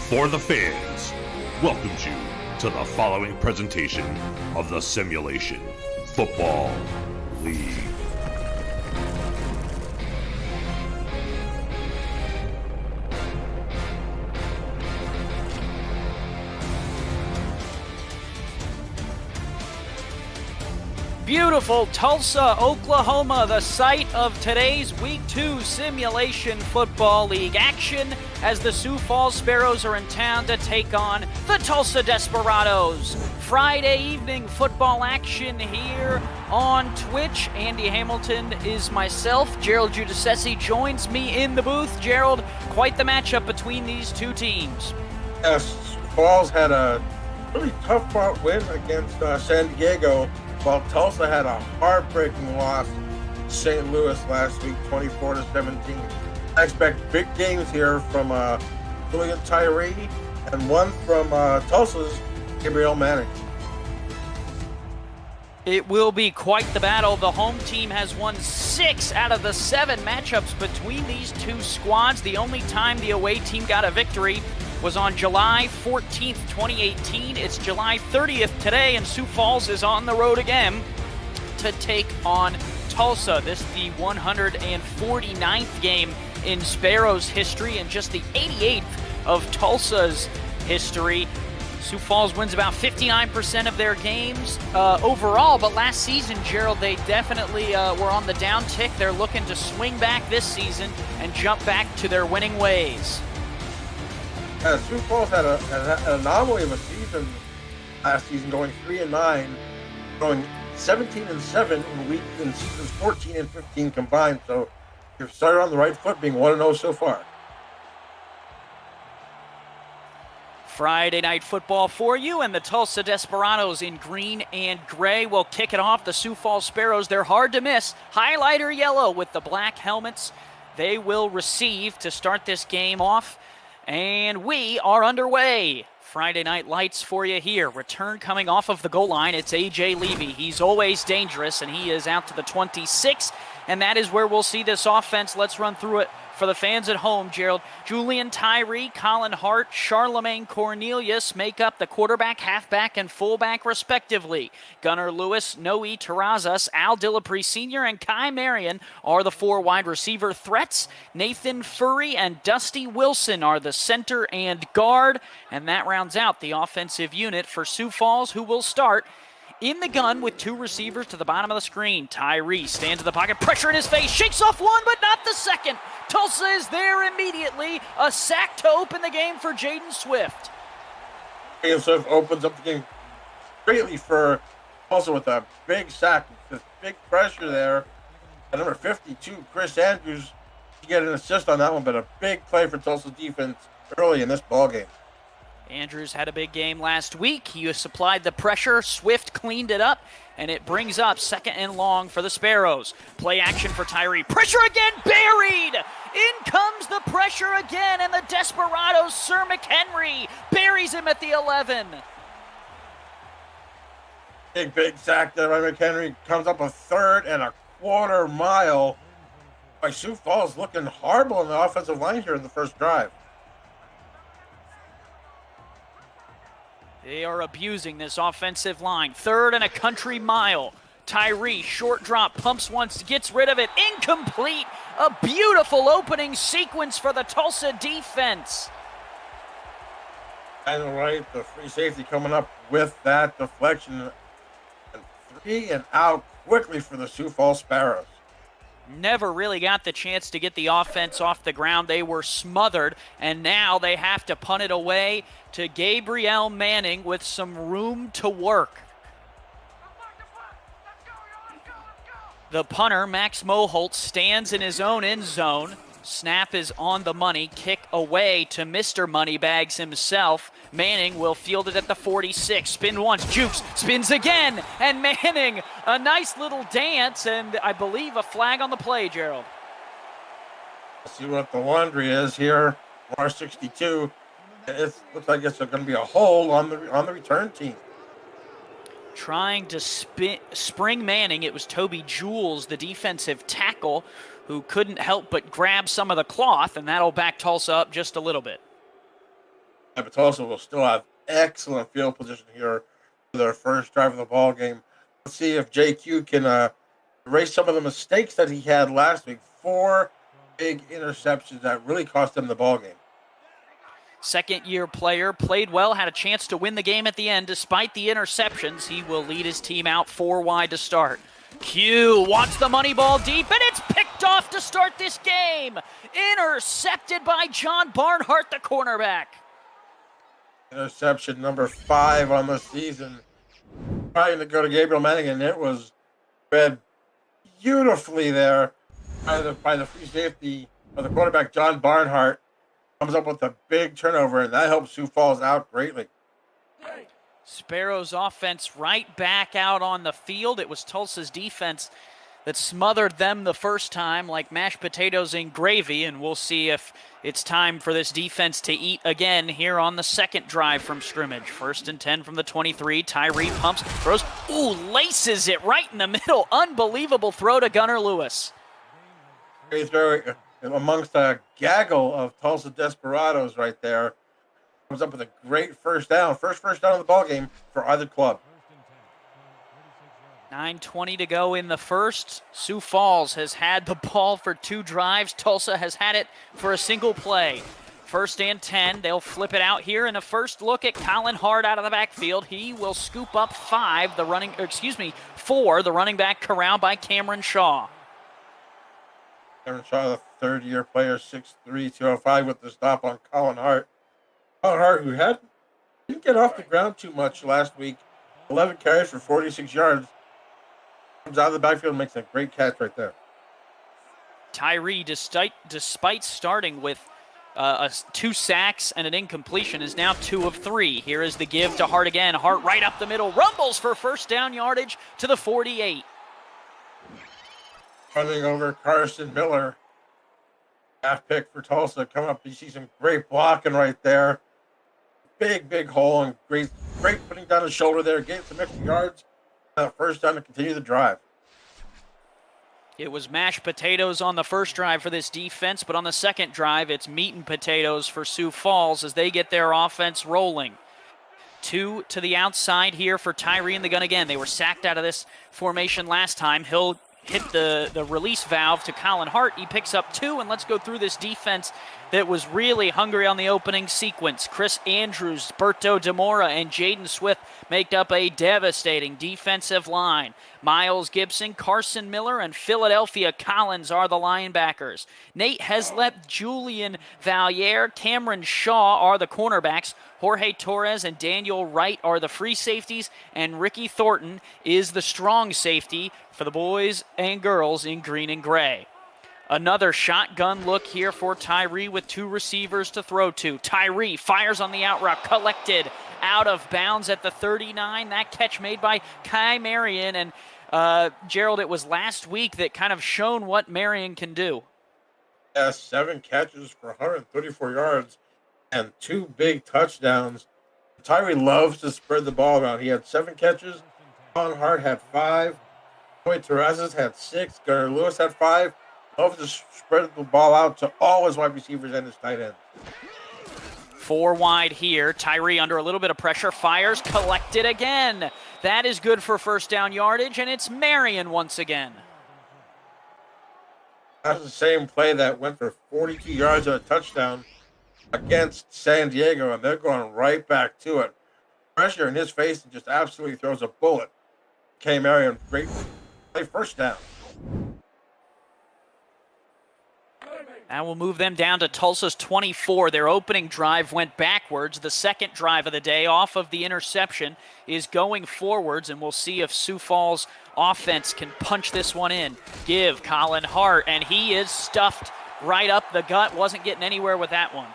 for the fans, welcomes you to the following presentation of the Simulation Football League. Beautiful Tulsa, Oklahoma, the site of today's Week 2 Simulation Football League action as the Sioux Falls Sparrows are in town to take on the Tulsa Desperados. Friday evening football action here on Twitch. Andy Hamilton is myself. Gerald Giudice joins me in the booth. Gerald, quite the matchup between these two teams. Yes, Falls had a really tough fought win against San Diego, while Tulsa had a heartbreaking loss to St. Louis last week, 24-17. I expect big games here from Julian Tyree and one from Tulsa's Gabriel Manning. It will be quite the battle. The home team has won 6 out of the 7 matchups between these two squads. The only time the away team got a victory was on July 14th, 2018. It's July 30th today, and Sioux Falls is on the road again to take on Tulsa. This is the 149th game in Sparrows history and just the 88th of Tulsa's history. Sioux Falls wins about 59% of their games overall, but last season, Gerald, they definitely were on the down tick. They're looking to swing back this season and jump back to their winning ways. Sioux Falls had an anomaly of a season last season, going 3-9, going 17-7 in seasons 14 and 15 combined. So you've started on the right foot, being 1-0 so far. Friday night football for you, and the Tulsa Desperados in green and gray will kick it off. The Sioux Falls Sparrows, they're hard to miss. Highlighter yellow with the black helmets. They will receive to start this game off. And we are underway. Friday night lights for you here. Return coming off of the goal line. It's A.J. Levy. He's always dangerous, and he is out to the 26, and that is where we'll see this offense. Let's run through it for the fans at home, Gerald. Julian Tyree, Colin Hart, Charlemagne Cornelius make up the quarterback, halfback, and fullback respectively. Gunnar Lewis, Noe Terrazas, Al Dillapre Sr., and Kai Marion are the 4 wide receiver threats. Nathan Furry and Dusty Wilson are the center and guard, and that rounds out the offensive unit for Sioux Falls, who will start in the gun with 2 receivers to the bottom of the screen. Tyree stands in the pocket, pressure in his face, shakes off one, but not the second. Tulsa is there immediately. A sack to open the game for Jaden Swift. Jaden Swift opens up the game greatly for Tulsa with a big sack. Just big pressure there. At number 52, Chris Andrews, he get an assist on that one, but a big play for Tulsa's defense early in this ball game. Andrews had a big game last week. He supplied the pressure. Swift cleaned it up, and it brings up 2nd and long for the Sparrows. Play action for Tyree. Pressure again, buried! In comes the pressure again, and the Desperados, Sir McHenry, buries him at the 11. Big sack there by McHenry. Comes up a 3rd and a quarter mile by Sioux Falls, looking horrible on the offensive line here in the first drive. They are abusing this offensive line. 3rd and a country mile. Tyree, short drop, pumps once, gets rid of it. Incomplete. A beautiful opening sequence for the Tulsa defense. And right, the free safety coming up with that deflection. And 3 and out quickly for the Sioux Falls Sparrows. Never really got the chance to get the offense off the ground. They were smothered, and now they have to punt it away to Gabriel Manning with some room to work. The punter, Max Moholt, stands in his own end zone. Snap is on the money. Kick away to Mr. Moneybags himself. Manning will field it at the 46. Spin once, jukes, spins again, and Manning, a nice little dance, and I believe a flag on the play, Gerald. Let's see what the laundry is here. R62. It looks like it's going to be a hole on the return team. Trying to spring Manning, it was Toby Jules, the defensive tackle, who couldn't help but grab some of the cloth, and that'll back Tulsa up just a little bit. But Tulsa will still have excellent field position here for their first drive of the ball game. Let's see if JQ can erase some of the mistakes that he had last week. 4 big interceptions that really cost him the ball game. Second-year player, played well, had a chance to win the game at the end despite the interceptions. He will lead his team out 4 wide to start. Q wants the money ball deep, and it's picked off to start this game. Intercepted by John Barnhart, the cornerback. Interception number 5 on the season. Trying to go to Gabriel Manning, and it was read beautifully there by the free safety of the quarterback, John Barnhart. Comes up with a big turnover, and that helps Sioux Falls out greatly. Sparrows offense right back out on the field. It was Tulsa's defense that smothered them the first time like mashed potatoes in gravy, and we'll see if it's time for this defense to eat again here on the second drive from scrimmage. 1st and 10 from the 23. Tyree pumps, throws, laces it right in the middle. Unbelievable throw to Gunnar Lewis. Great throw amongst a gaggle of Tulsa desperados right there. Comes up with a great first down. First down of the ball game for either club. 9:20 to go in the first. Sioux Falls has had the ball for 2 drives. Tulsa has had it for a single play. 1st and 10. They'll flip it out here in a first look at Colin Hart out of the backfield. He will scoop up 4. The running back corralled by Cameron Shaw. Cameron Shaw, the third-year player, 6'3", 205 with the stop on Colin Hart. Colin Hart, who didn't get off the ground too much last week. 11 carries for 46 yards. Comes out of the backfield and makes a great catch right there. Tyree, despite starting with 2 sacks and an incompletion, is now 2 of 3. Here is the give to Hart again. Hart right up the middle, rumbles for first down yardage to the 48. Running over Carson Miller. Half pick for Tulsa. Coming up, you see some great blocking right there. Big hole, and great putting down his shoulder there, getting some extra yards. First down to continue the drive. It was mashed potatoes on the first drive for this defense, but on the second drive, it's meat and potatoes for Sioux Falls as they get their offense rolling. 2 to the outside here for Tyree and the gun again. They were sacked out of this formation last time. He'll hit the release valve to Colin Hart. He picks up 2, and let's go through this defense that was really hungry on the opening sequence. Chris Andrews, Berto Demora, and Jaden Swift make up a devastating defensive line. Miles Gibson, Carson Miller, and Philadelphia Collins are the linebackers. Nate Heslep, Julian Valier, Cameron Shaw are the cornerbacks. Jorge Torres and Daniel Wright are the free safeties, and Ricky Thornton is the strong safety for the boys and girls in green and gray. Another shotgun look here for Tyree with 2 receivers to throw to. Tyree fires on the out route, collected out of bounds at the 39. That catch made by Kai Marion, and Gerald, it was last week that kind of shown what Marion can do. Yeah, 7 catches for 134 yards and 2 big touchdowns. Tyree loves to spread the ball around. He had 7 catches. Colin Hart had 5. Roy Terrazas had 6. Gunnar Lewis had 5. Loves to spread the ball out to all his wide receivers and his tight ends. 4 wide here. Tyree under a little bit of pressure, fires, collected again. That is good for first down yardage, and it's Marion once again. That's the same play that went for 42 yards and a touchdown against San Diego, and they're going right back to it. Pressure in his face and just absolutely throws a bullet. K. Marion, great play, first down. That will move them down to Tulsa's 24. Their opening drive went backwards. The second drive of the day off of the interception is going forwards, and we'll see if Sioux Falls offense can punch this one in. Give Colin Hart, and he is stuffed right up the gut. Wasn't getting anywhere with that one.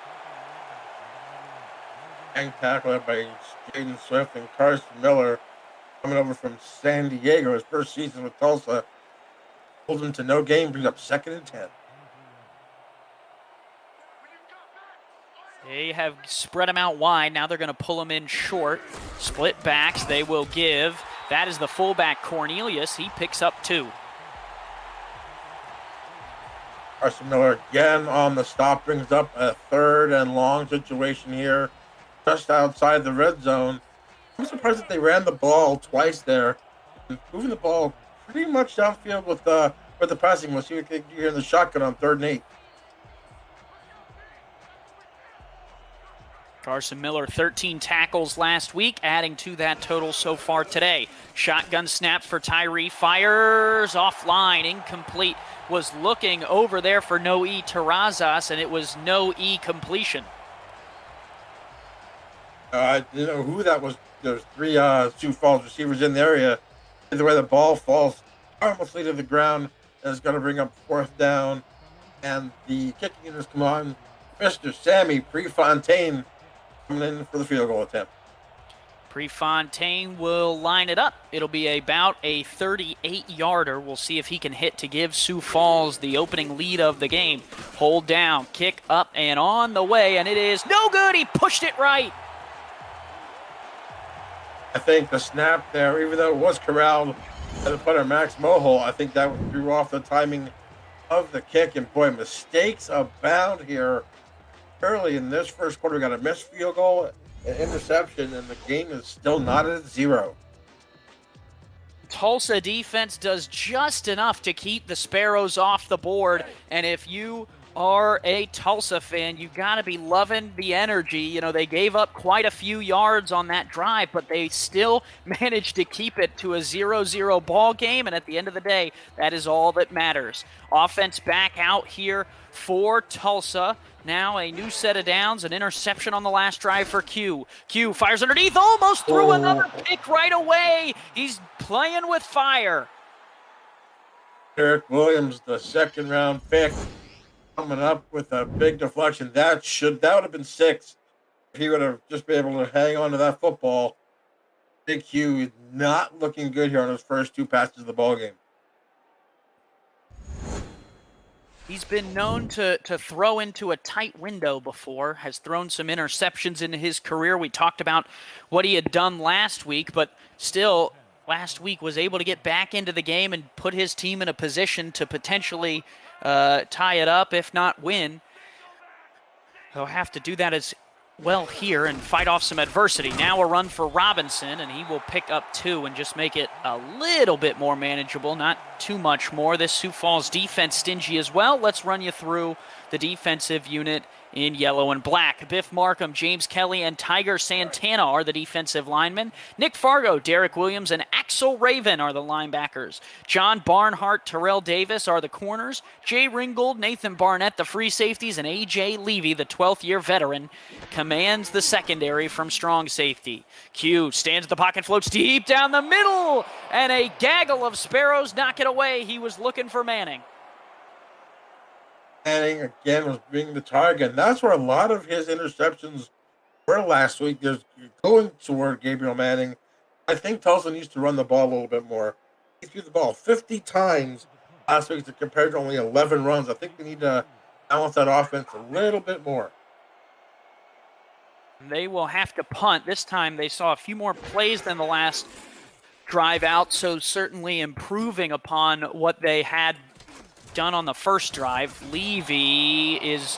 And tackled by Jaden Swift and Carson Miller, coming over from San Diego. His first season with Tulsa. Holds him to no gain, brings up 2nd and 10. They have spread them out wide. Now they're going to pull them in short. Split backs they will give. That is the fullback, Cornelius. He picks up 2. Carson Miller again on the stop, brings up a 3rd and long situation here. just outside the red zone. I'm surprised that they ran the ball twice there, moving the ball pretty much downfield with the passing. We'll see what you hear in the shotgun on 3rd and 8. Carson Miller, 13 tackles last week, adding to that total so far today. Shotgun snap for Tyree, fires offline, incomplete. Was looking over there for Noe Terrazas, and it was Noe completion. I didn't know who that was. There's 3 Sioux Falls receivers in the area. Either way, the ball falls harmlessly to the ground, and it's going to bring up 4th down. And the kicking units come on. Mr. Sammy Prefontaine coming in for the field goal attempt. Prefontaine will line it up. It'll be about a 38-yarder. We'll see if he can hit to give Sioux Falls the opening lead of the game. Hold down, kick up, and on the way, and it is no good. He pushed it right. I think the snap there, even though it was corralled by the punter Max Mohol, I think that threw off the timing of the kick. And boy, mistakes abound here. Early in this first quarter, we got a missed field goal, an interception, and the game is still not at 0. Tulsa defense does just enough to keep the Sparrows off the board, and if you are a Tulsa fan, you got to be loving the energy. You know, they gave up quite a few yards on that drive, but they still managed to keep it to a 0-0 ball game, and at the end of the day, that is all that matters. Offense back out here for Tulsa. Now a new set of downs, an interception on the last drive for Q. Q fires underneath, almost threw another pick right away. He's playing with fire. Eric Williams, the 2nd-round pick, coming up with a big deflection. That would have been 6 if he would have just been able to hang on to that football. Big Q not looking good here on his first 2 passes of the ball game. He's been known to throw into a tight window before, has thrown some interceptions in his career. We talked about what he had done last week, but still, last week was able to get back into the game and put his team in a position to potentially tie it up, if not win. He'll have to do that as well here and fight off some adversity. Now a run for Robinson, and he will pick up 2 and just make it a little bit more manageable, not too much more. This Sioux Falls defense stingy as well. Let's run you through the defensive unit in yellow and black. Biff Markham, James Kelly, and Tiger Santana are the defensive linemen. Nick Fargo, Derek Williams, and Axel Raven are the linebackers. John Barnhart, Terrell Davis are the corners. Jay Ringgold, Nathan Barnett, the free safeties, and A.J. Levy, the 12th-year veteran, commands the secondary from strong safety. Q stands at the pocket, floats deep down the middle, and a gaggle of Sparrows knock it away. He was looking for Manning. Manning again was being the target. And that's where a lot of his interceptions were last week. There's going toward Gabriel Manning. I think Tulsa needs to run the ball a little bit more. He threw the ball 50 times last week compared to only 11 runs. I think we need to balance that offense a little bit more. They will have to punt. This time they saw a few more plays than the last drive out, so certainly improving upon what they had done on the first drive. Levy is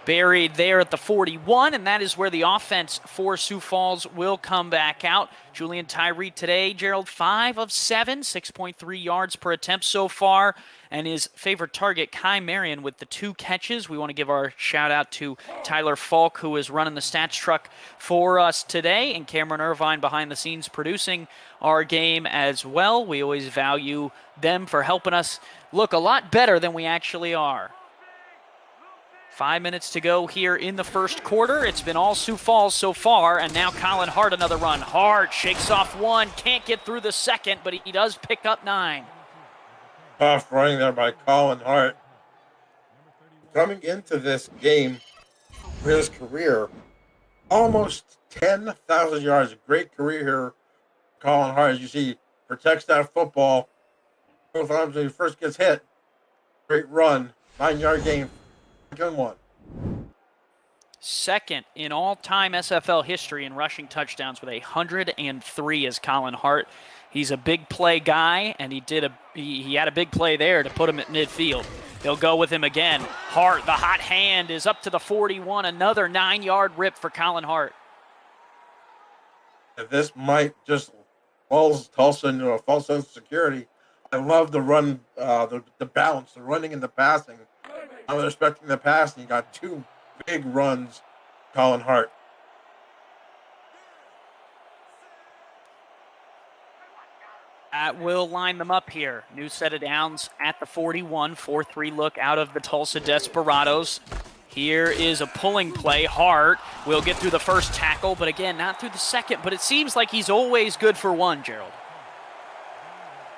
buried there at the 41, and that is where the offense for Sioux Falls will come back out. Julian Tyree today, Gerald, 5 of 7, 6.3 yards per attempt so far, and his favorite target, Kai Marion, with the 2 catches. We want to give our shout out to Tyler Falk, who is running the stats truck for us today, and Cameron Irvine behind the scenes producing our game as well. We always value them for helping us look a lot better than we actually are. 5 minutes to go here in the first quarter. It's been all Sioux Falls so far, and now Colin Hart another run. Hart shakes off 1, can't get through the second, but he does pick up 9. Tough running there by Colin Hart. Coming into this game for his career, almost 10,000 yards. A great career here. Colin Hart, as you see, protects that football. Both times when he first gets hit. Great run. 9-yard gain. Good one. Second in all-time SFL history in rushing touchdowns with 103 is Colin Hart. He's a big play guy, and he had a big play there to put him at midfield. They'll go with him again. Hart, the hot hand, is up to the 41. Another 9-yard rip for Colin Hart. This might just lulls Tulsa into a false sense of security. I love the run, the balance, the running and the passing. I'm respecting the passing. You got two big runs, Colin Hart. That will line them up here. New set of downs at the 41. 4-3 look out of the Tulsa Desperados. Here is a pulling play. Hart will get through the first tackle, but again, not through the second. But it seems like he's always good for one, Gerald.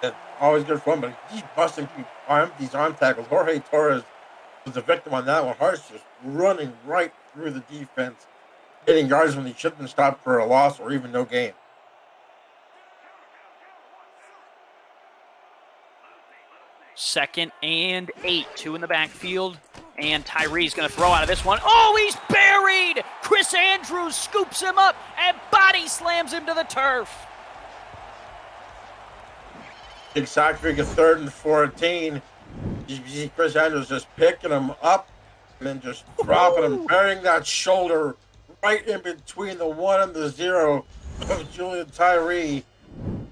Yeah, always good for one, but he's busting these arm tackles. Jorge Torres was the victim on that one. Hart's just running right through the defense, hitting yards when he shouldn't have stopped for a loss or even no gain. Second and 8, 2 in the backfield, and Tyree's going to throw out of this one. Oh, he's buried! Chris Andrews scoops him up and body slams him to the turf. Big sack streak of 3rd and 14. You see Chris Andrews just picking him up and then just dropping him, burying that shoulder right in between the 1 and the 0 of Julian Tyree.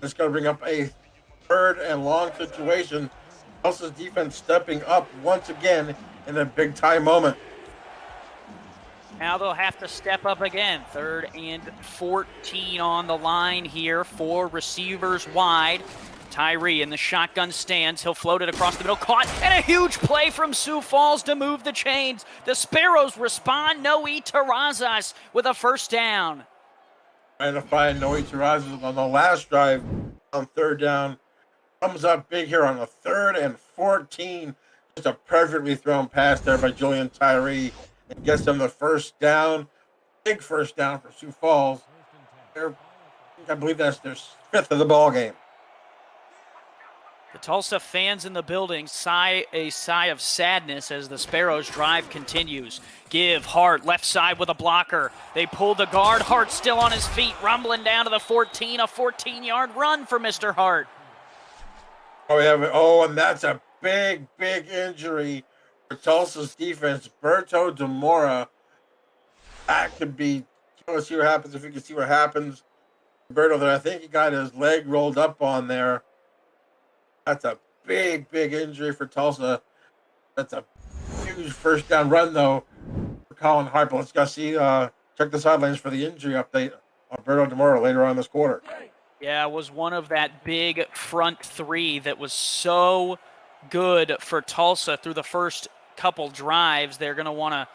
It's going to bring up a 3rd and long situation. Tulsa's defense stepping up once again in a big-time moment. Now they'll have to step up again. 3rd and 14 on the line here. 4 receivers wide. Tyree in the shotgun stance. He'll float it across the middle. Caught, and a huge play from Sioux Falls to move the chains. The Sparrows respond. Noe Terrazas with a first down. Trying to find Noe Terrazas on the last drive on 3rd down. Comes up big here on the 3rd and 14. Just a perfectly thrown pass there by Julian Tyree and gets them the first down. Big first down for Sioux Falls. I believe that's their 5th of the ball game. The Tulsa fans in the building sigh a sigh of sadness as the Sparrows drive continues. Give Hart left side with a blocker. They pull the guard. Hart still on his feet, rumbling down to the 14. A 14-yard run for Mr. Hart. And that's a big injury for Tulsa's defense. Berto Demora. That could be, let's see what happens if we can see what happens. Berto there, I think he got his leg rolled up on there. That's a big injury for Tulsa. That's a huge first down run, though, for Colin Hart. But let's go see, check the sidelines for the injury update on Berto Demora later on this quarter. Yeah, it was one of that big front 3 that was so good for Tulsa through the first couple drives. They're going to want to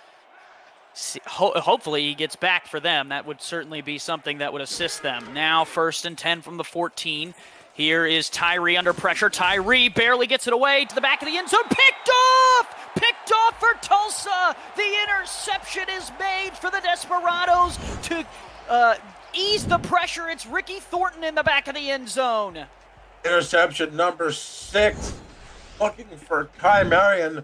see, hopefully he gets back for them. That would certainly be something that would assist them. Now 1st and 10 from the 14. Here is Tyree under pressure. Tyree barely gets it away to the back of the end zone. Picked off for Tulsa. The interception is made for the Desperados to ease the pressure. It's Ricky Thornton in the back of the end zone. Interception number 6. Looking for Kai Marion.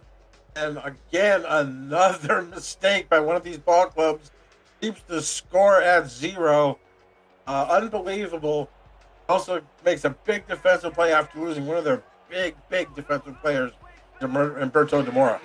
And again, another mistake by one of these ball clubs. Keeps the score at 0. Unbelievable. Also makes a big defensive play after losing one of their big defensive players, Humberto Demora.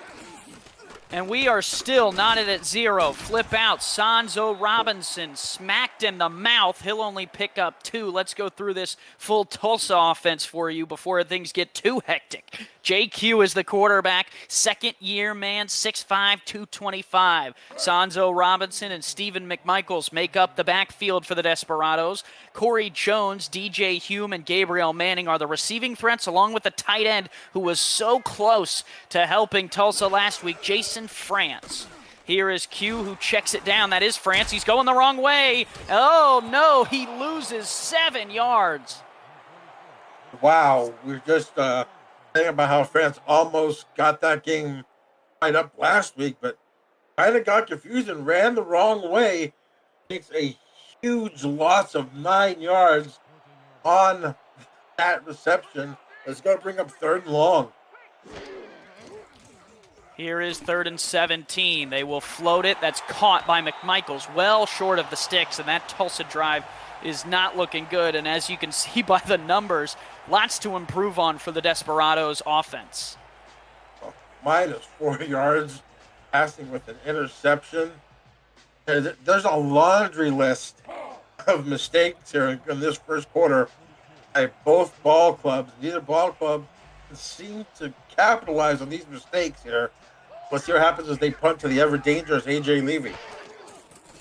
And we are still knotted at 0. Flip out. Sanzo Robinson smacked in the mouth. He'll only pick up 2. Let's go through this full Tulsa offense for you before things get too hectic. JQ is the quarterback. 2nd-year man, 6'5", 225. Sanzo Robinson and Stephen McMichaels make up the backfield for the Desperados. Corey Jones, DJ Hume, and Gabriel Manning are the receiving threats, along with the tight end who was so close to helping Tulsa last week, Jason France. Here is Q, who checks it down. That is France. He's going the wrong way. Oh, no, he loses 7 yards. Wow, we're just thinking about how France almost got that game tied up last week, but kind of got confused and ran the wrong way. Takes a huge loss of 9 yards on that reception. It's going to bring up 3rd and long. Here is 3rd and 17. They will float it. That's caught by McMichaels, well short of the sticks, and that Tulsa drive is not looking good. And as you can see by the numbers, lots to improve on for the Desperados offense. Minus 4 yards, passing with an interception. There's a laundry list of mistakes here in this first quarter by both ball clubs. Neither ball club seem to capitalize on these mistakes here. Let's see what happens as they punt to the ever-dangerous A.J. Levy.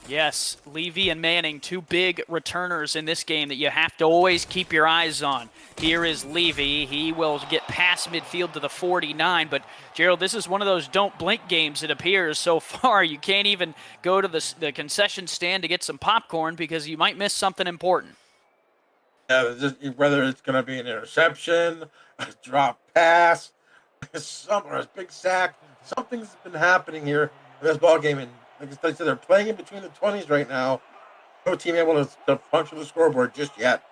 Yes, Levy and Manning, two big returners in this game that you have to always keep your eyes on. Here is Levy. He will get past midfield to the 49, but Gerald, this is one of those don't blink games, it appears, so far. You can't even go to the concession stand to get some popcorn because you might miss something important. Whether it's going to be an interception, a drop pass, or a big sack, something's been happening here in this ball game, and like I said, they're playing in between the 20s right now. No team able to puncture the scoreboard just yet.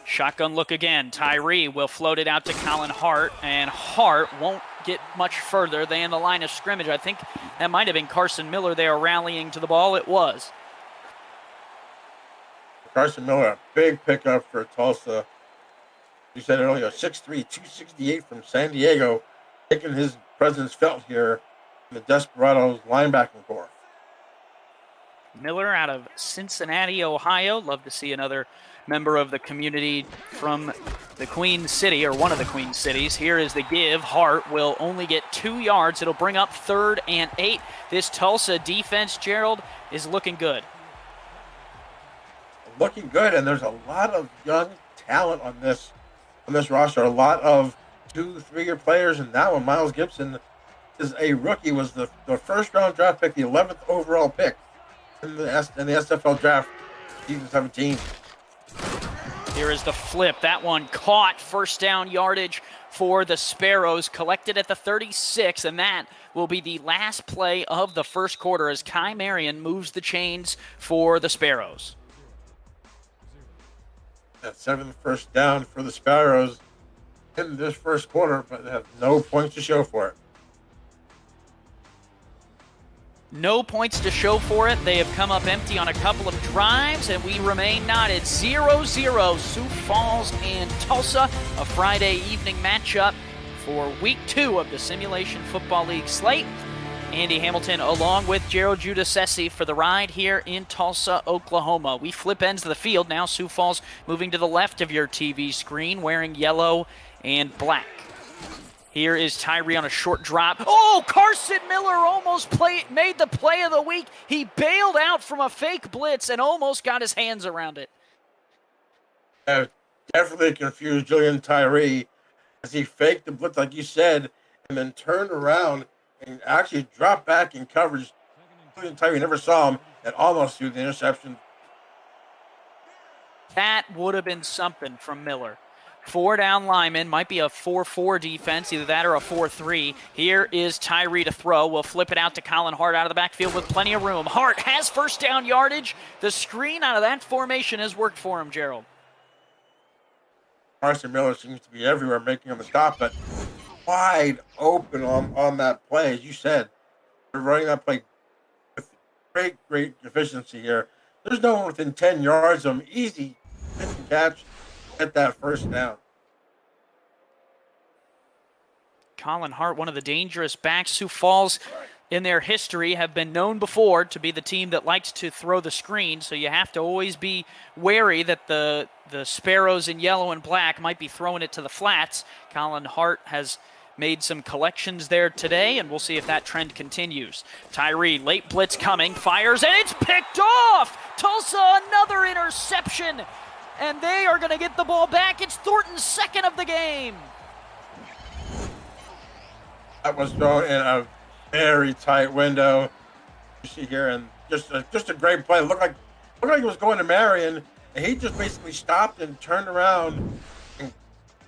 Shotgun look again. Tyree will float it out to Colin Hart, and Hart won't get much further than the line of scrimmage. I think that might have been Carson Miller there rallying to the ball. It was. Carson Miller, a big pickup for Tulsa. You said earlier, 6'3", 268 from San Diego, making his presence felt here in the Desperados linebacking corps. Miller out of Cincinnati, Ohio. Love to see another member of the community from the Queen City, or one of the Queen Cities. Here is the give. Hart will only get 2 yards. It'll bring up 3rd and 8. This Tulsa defense, Gerald, is looking good. Looking good, and there's a lot of young talent on this roster. A lot of 2-3-year players, and that one, Miles Gibson, is a rookie. Was the first round draft pick, the 11th overall pick in the SFL draft, season 17. Here is the flip. That one caught. First down yardage for the Sparrows, collected at the 36, and that will be the last play of the first quarter as Kai Marion moves the chains for the Sparrows. That 7th first down for the Sparrows in this first quarter, but they have no points to show for it. No points to show for it. They have come up empty on a couple of drives, and we remain knotted 0-0. Sioux Falls and Tulsa, a Friday evening matchup for Week 2 of the Simulation Football League slate. Andy Hamilton along with Gerald Giudice for the ride here in Tulsa, Oklahoma. We flip ends of the field. Now Sioux Falls moving to the left of your TV screen, wearing yellow and black. Here is Tyree on a short drop. Oh, Carson Miller almost made the play of the week. He bailed out from a fake blitz and almost got his hands around it. Definitely confused Julian Tyree as he faked the blitz, like you said, and then turned around and actually dropped back in coverage. Julian Tyree never saw him and almost threw the interception. That would have been something from Miller. 4 down linemen, might be a 4-4 defense, either that or a 4-3. Here is Tyree to throw. We'll flip it out to Colin Hart out of the backfield with plenty of room. Hart has first down yardage. The screen out of that formation has worked for him, Gerald. Carson Miller seems to be everywhere, making him a stop, but wide open on that play. As you said, they're running that play with great efficiency here. There's no one within 10 yards of him. Easy catch. Get that first down. Colin Hart, one of the dangerous backs. Sioux Falls in their history have been known before to be the team that likes to throw the screen, so you have to always be wary that the Sparrows in yellow and black might be throwing it to the flats. Colin Hart has made some collections there today, and we'll see if that trend continues. Tyree, late blitz coming, fires, and it's picked off! Tulsa, another interception! And they are going to get the ball back. It's Thornton's second of the game. That was thrown in a very tight window. You see here, and just a great play. Looked like it was going to Marion, and he just basically stopped and turned around, and the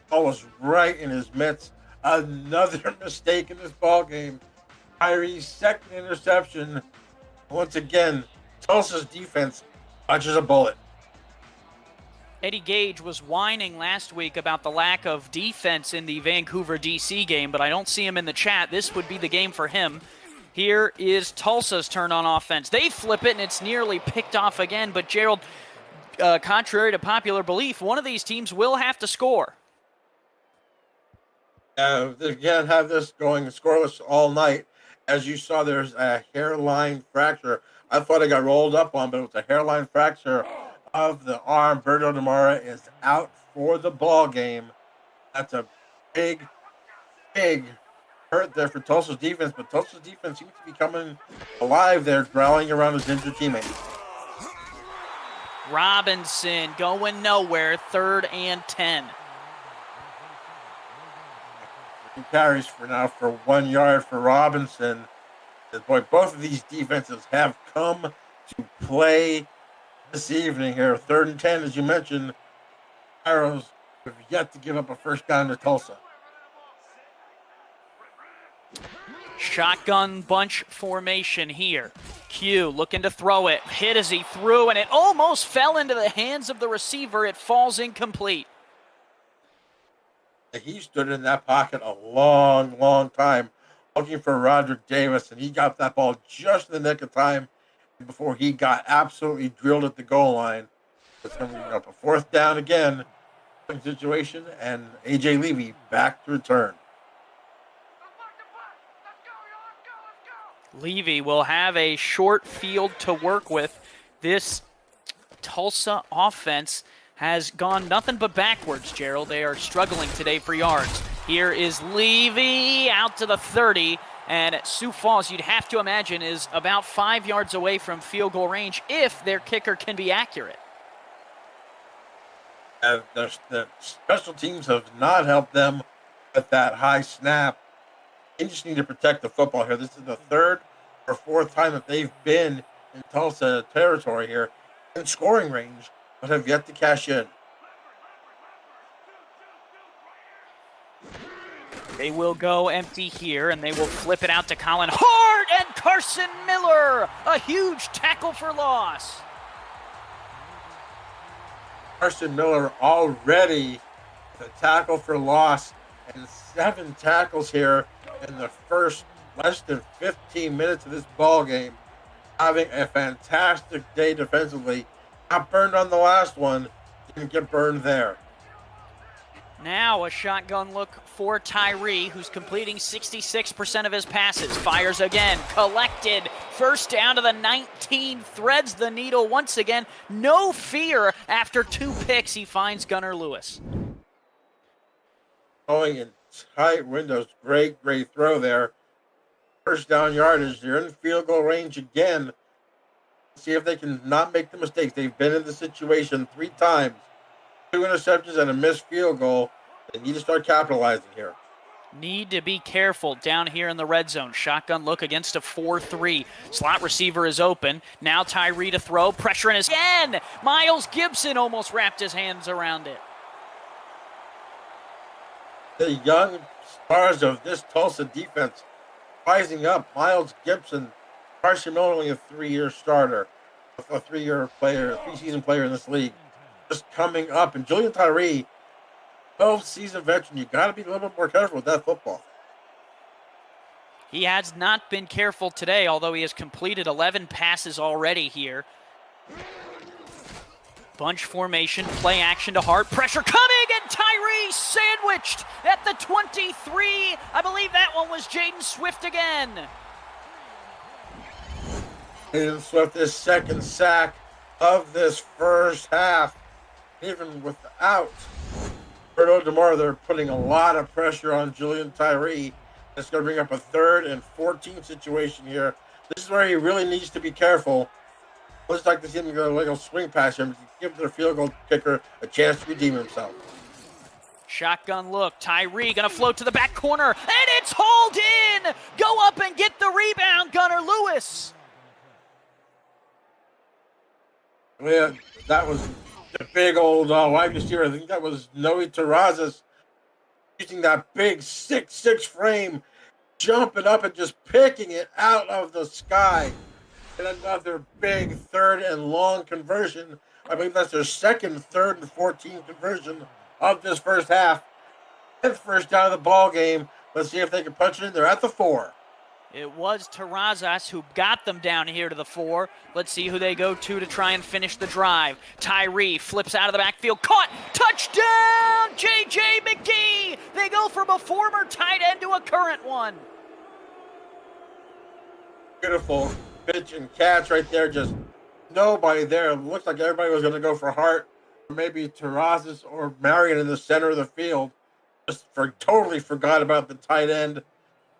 ball was right in his mitts. Another mistake in this ball game. Tyree's second interception. Once again, Tulsa's defense punches a bullet. Eddie Gage was whining last week about the lack of defense in the Vancouver, D.C. game, but I don't see him in the chat. This would be the game for him. Here is Tulsa's turn on offense. They flip it, and it's nearly picked off again. But, Gerald, contrary to popular belief, one of these teams will have to score. They can't have this going scoreless all night. As you saw, there's a hairline fracture I thought I got rolled up on, but it was a hairline fracture of the arm. Berto DeMara is out for the ball game. That's a big, big hurt there for Tulsa's defense, but Tulsa's defense seems to be coming alive there, rallying around his injured teammates. Robinson going nowhere, 3rd and 10. He carries for now for 1 yard for Robinson. Boy, both of these defenses have come to play this evening here. 3rd and 10, as you mentioned. Arrows have yet to give up a first down to Tulsa. Shotgun bunch formation here. Q looking to throw it. Hit as he threw, and it almost fell into the hands of the receiver. It falls incomplete. He stood in that pocket a long, long time looking for Roderick Davis, and he got that ball just in the nick of time before he got absolutely drilled at the goal line. It's coming up a 4th down again situation, and A.J. Levy back to return. Levy will have a short field to work with. This Tulsa offense has gone nothing but backwards, Gerald. They are struggling today for yards. Here is Levy out to the 30, and Sioux Falls, you'd have to imagine, is about 5 yards away from field goal range if their kicker can be accurate. The special teams have not helped them with that high snap. They just need to protect the football here. This is the 3rd or 4th time that they've been in Tulsa territory here in scoring range, but have yet to cash in. They will go empty here, and they will flip it out to Colin Hart and Carson Miller. A huge tackle for loss. Carson Miller already the tackle for loss, and 7 tackles here in the first less than 15 minutes of this ball game. Having a fantastic day defensively. Got burned on the last one. Didn't get burned there. Now a shotgun look for Tyree, who's completing 66% of his passes. Fires again, collected. First down to the 19, threads the needle once again. No fear after 2 picks. He finds Gunnar Lewis. Going in tight windows. Great throw there. First down yardage. They're in field goal range again. See if they can not make the mistakes. They've been in the situation 3 times. 2 interceptions and a missed field goal. They need to start capitalizing here. Need to be careful down here in the red zone. Shotgun look against a 4-3. Slot receiver is open. Now Tyree to throw. Pressure in his again. Miles Gibson almost wrapped his hands around it. The young stars of this Tulsa defense rising up. Miles Gibson, Carson Miller, only a 3-year starter, a 3-year player, a 3-season player in this league, just coming up. And Julian Tyree, 12-season veteran, you got to be a little bit more careful with that football. He has not been careful today, although he has completed 11 passes already here. Bunch formation, play action to Hart, pressure coming, and Tyree sandwiched at the 23. I believe that one was Jaden Swift again. Jaden Swift, his 2nd sack of this first half. Even without Berto DeMar, they're putting a lot of pressure on Julian Tyree. It's going to bring up a 3rd and 14 situation here. This is where he really needs to be careful. Looks like to see him go like a swing past him to give their field goal kicker a chance to redeem himself. Shotgun look. Tyree going to float to the back corner, and it's hauled in. Go up and get the rebound, Gunnar Lewis. Yeah, that was a big old wide receiver. I think that was Noe Terrazas using that big 6'6" frame, jumping up and just picking it out of the sky. And another big 3rd and long conversion. I believe that's their 2nd 3rd and 14 conversion of this first half. 10th first down of the ball game. Let's see if they can punch it in there at the 4. It was Terrazas who got them down here to the 4. Let's see who they go to try and finish the drive. Tyree flips out of the backfield. Caught! Touchdown! J.J. McGee! They go from a former tight end to a current one. Beautiful. pitch and catch right there. Just nobody there. It looks like everybody was going to go for Hart, or maybe Terrazas or Marion in the center of the field. Just totally forgot about the tight end.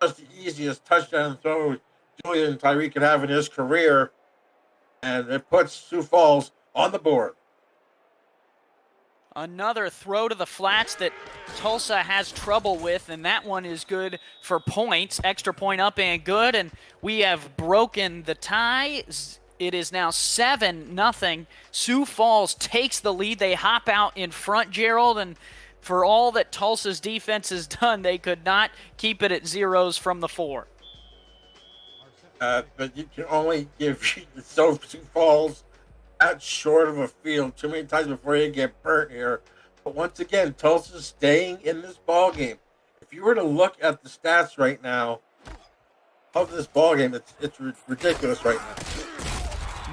Just the easiest touchdown throw Julian Tyree could have in his career. And it puts Sioux Falls on the board. Another throw to the flats that Tulsa has trouble with, and that one is good for points. Extra point up and good, and we have broken the tie. It is now 7-0. Sioux Falls takes the lead. They hop out in front, Gerald, and for all that Tulsa's defense has done, they could not keep it at zeros from the 4. But you can only give Sioux Falls that short of a field too many times before you get burnt here. But once again, Tulsa's staying in this ball game. If you were to look at the stats right now of this ball game, it's ridiculous right now.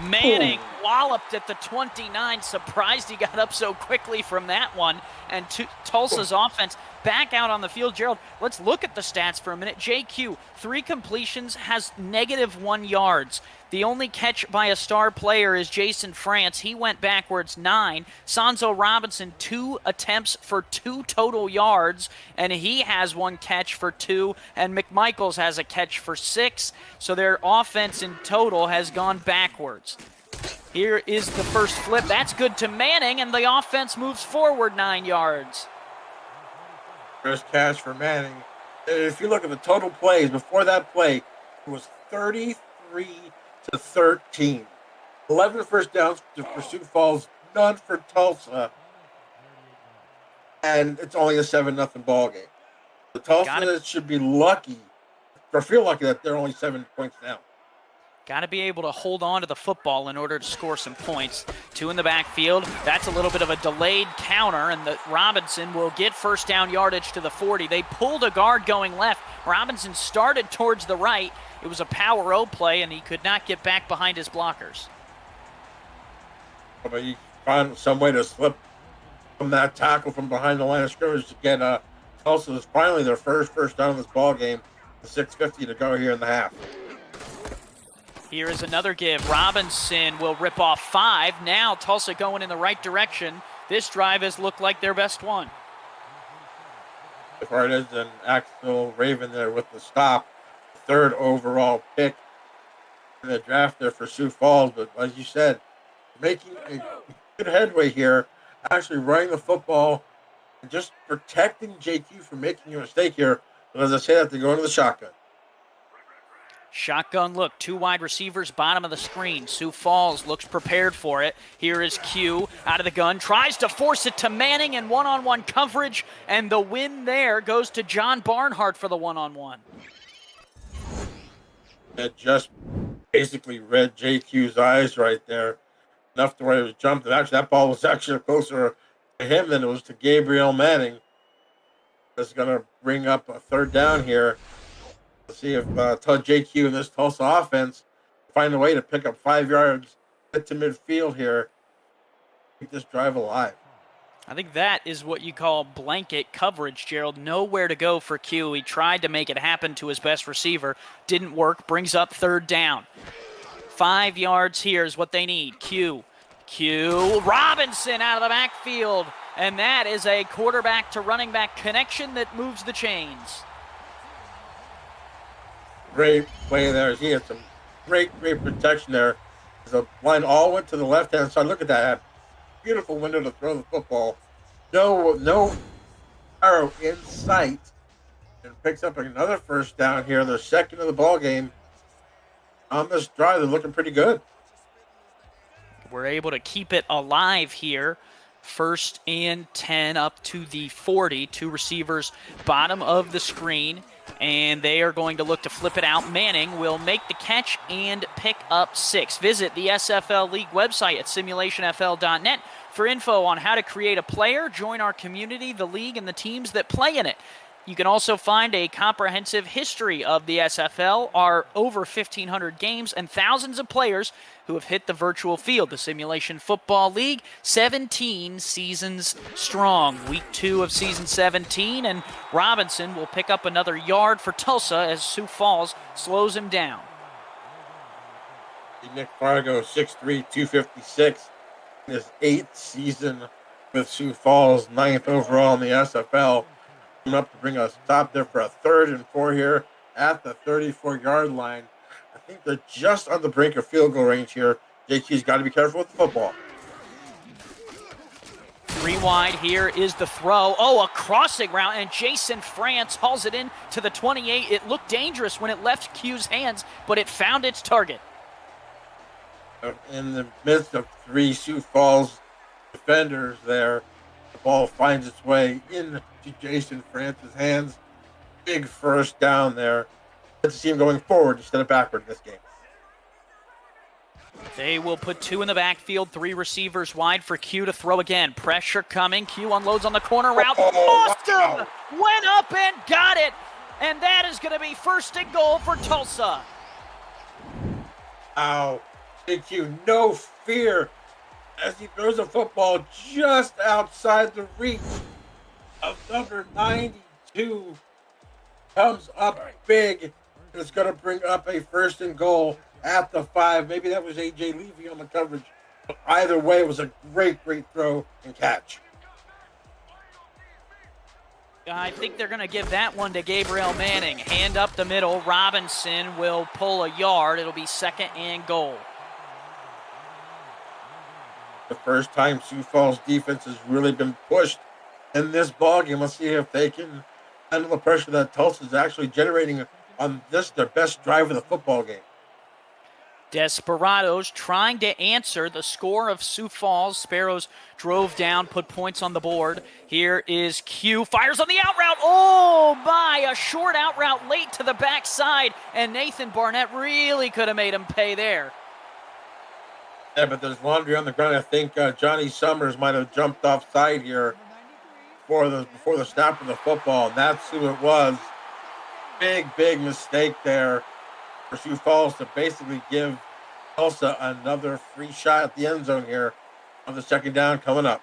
Manning walloped at the 29. Surprised he got up so quickly from that one. And Tulsa's offense back out on the field. Gerald, let's look at the stats for a minute. JQ, 3 completions, has -1 yards. The only catch by a star player is Jason France. He went backwards 9. Sonzo Robinson, 2 attempts for 2 total yards, and he has 1 catch for 2, and McMichaels has a catch for 6. So their offense in total has gone backwards. Here is the first flip. That's good to Manning, and the offense moves forward 9 yards. First catch for Manning. If you look at the total plays before that play, it was 33-13. 11 first downs for Sioux Falls, none for Tulsa. And it's only a 7-0 ball game. The Tulsa should be lucky, or feel lucky that they're only 7 points down. Got to be able to hold on to the football in order to score some points. 2 in the backfield. That's a little bit of a delayed counter, and the Robinson will get first down yardage to the 40. They pulled a guard going left. Robinson started towards the right. It was a power O play, and he could not get back behind his blockers. But he found some way to slip from that tackle from behind the line of scrimmage to get Tulsa is finally their first down in this ball game. 6:50 to go here in the half. Here is another give. Robinson will rip off 5. Now Tulsa going in the right direction. This drive has looked like their best one. As far as an Axel Raven there with the stop. 3rd overall pick in the draft there for Sioux Falls. But as you said, making a good headway here, actually running the football and just protecting JQ from making a mistake here. But as I say that, they go into the shotgun. Shotgun look, 2 wide receivers, bottom of the screen. Sioux Falls looks prepared for it. Here is Q out of the gun, tries to force it to Manning and one-on-one coverage, and the win there goes to John Barnhart for the one-on-one. It just basically read JQ's eyes right there, enough to where he was jumped. And actually, that ball was actually closer to him than it was to Gabriel Manning. That's going to bring up a 3rd down here. Let's see if JQ and this Tulsa offense find a way to pick up 5 yards, get to midfield here, keep this drive alive. I think that is what you call blanket coverage, Gerald. Nowhere to go for Q. He tried to make it happen to his best receiver. Didn't work. Brings up 3rd down. 5 yards here is what they need. Q. Robinson out of the backfield. And that is a quarterback to running back connection that moves the chains. Great play there. He had some great protection there. The line all went to the left-hand side. Look at that. Beautiful window to throw the football. No arrow in sight. And picks up another first down here. Their 2nd of the ball game. On this drive, they're looking pretty good. We're able to keep it alive here. 1st and 10 up to the 40. 2 receivers bottom of the screen. And they are going to look to flip it out. Manning will make the catch and pick up 6. Visit the SFL League website at simulationfl.net for info on how to create a player, join our community, the league, and the teams that play in it. You can also find a comprehensive history of the SFL, our over 1,500 games, and thousands of players who have hit the virtual field. The Simulation Football League, 17 seasons strong. Week 2 of season 17, and Robinson will pick up another yard for Tulsa as Sioux Falls slows him down. Nick Fargo, 6'3", 256, in his 8th season with Sioux Falls, 9th overall in the SFL. Coming up to bring a stop there for a 3rd and 4 here at the 34-yard line. I think they're just on the brink of field goal range here. JQ's got to be careful with the football. 3 wide, here is the throw. Oh, a crossing route, and Jason France hauls it in to the 28. It looked dangerous when it left Q's hands, but it found its target. In the midst of 3 Sioux Falls defenders there, the ball finds its way into Jason France's hands. Big first down there. Let's see him going forward instead of backward in this game. They will put 2 in the backfield, 3 receivers wide for Q to throw again. Pressure coming. Q unloads on the corner route. Austin went up and got it. And that is going to be 1st and goal for Tulsa. Ow. Big Q, no fear as he throws a football just outside the reach of number 92. Comes up big, and it's going to bring up a 1st and goal at the 5. Maybe that was A.J. Levy on the coverage. But either way, it was a great throw and catch. I think they're going to give that one to Gabriel Manning. Hand up the middle. Robinson will pull a yard. It'll be 2nd and goal. The first time Sioux Falls defense has really been pushed in this ballgame. Let's see if they can handle the pressure that Tulsa is actually generating on this, their best drive of the football game. Desperados trying to answer the score of Sioux Falls. Sparrows drove down, put points on the board. Here is Q, fires on the out route. Oh my, a short out route late to the backside, and Nathan Barnett really could have made him pay there. Yeah, but there's laundry on the ground. I think Johnny Summers might have jumped offside here before the snap of the football, and that's who it was. Big mistake there for Sioux Falls to basically give Tulsa another free shot at the end zone here on the 2nd down coming up.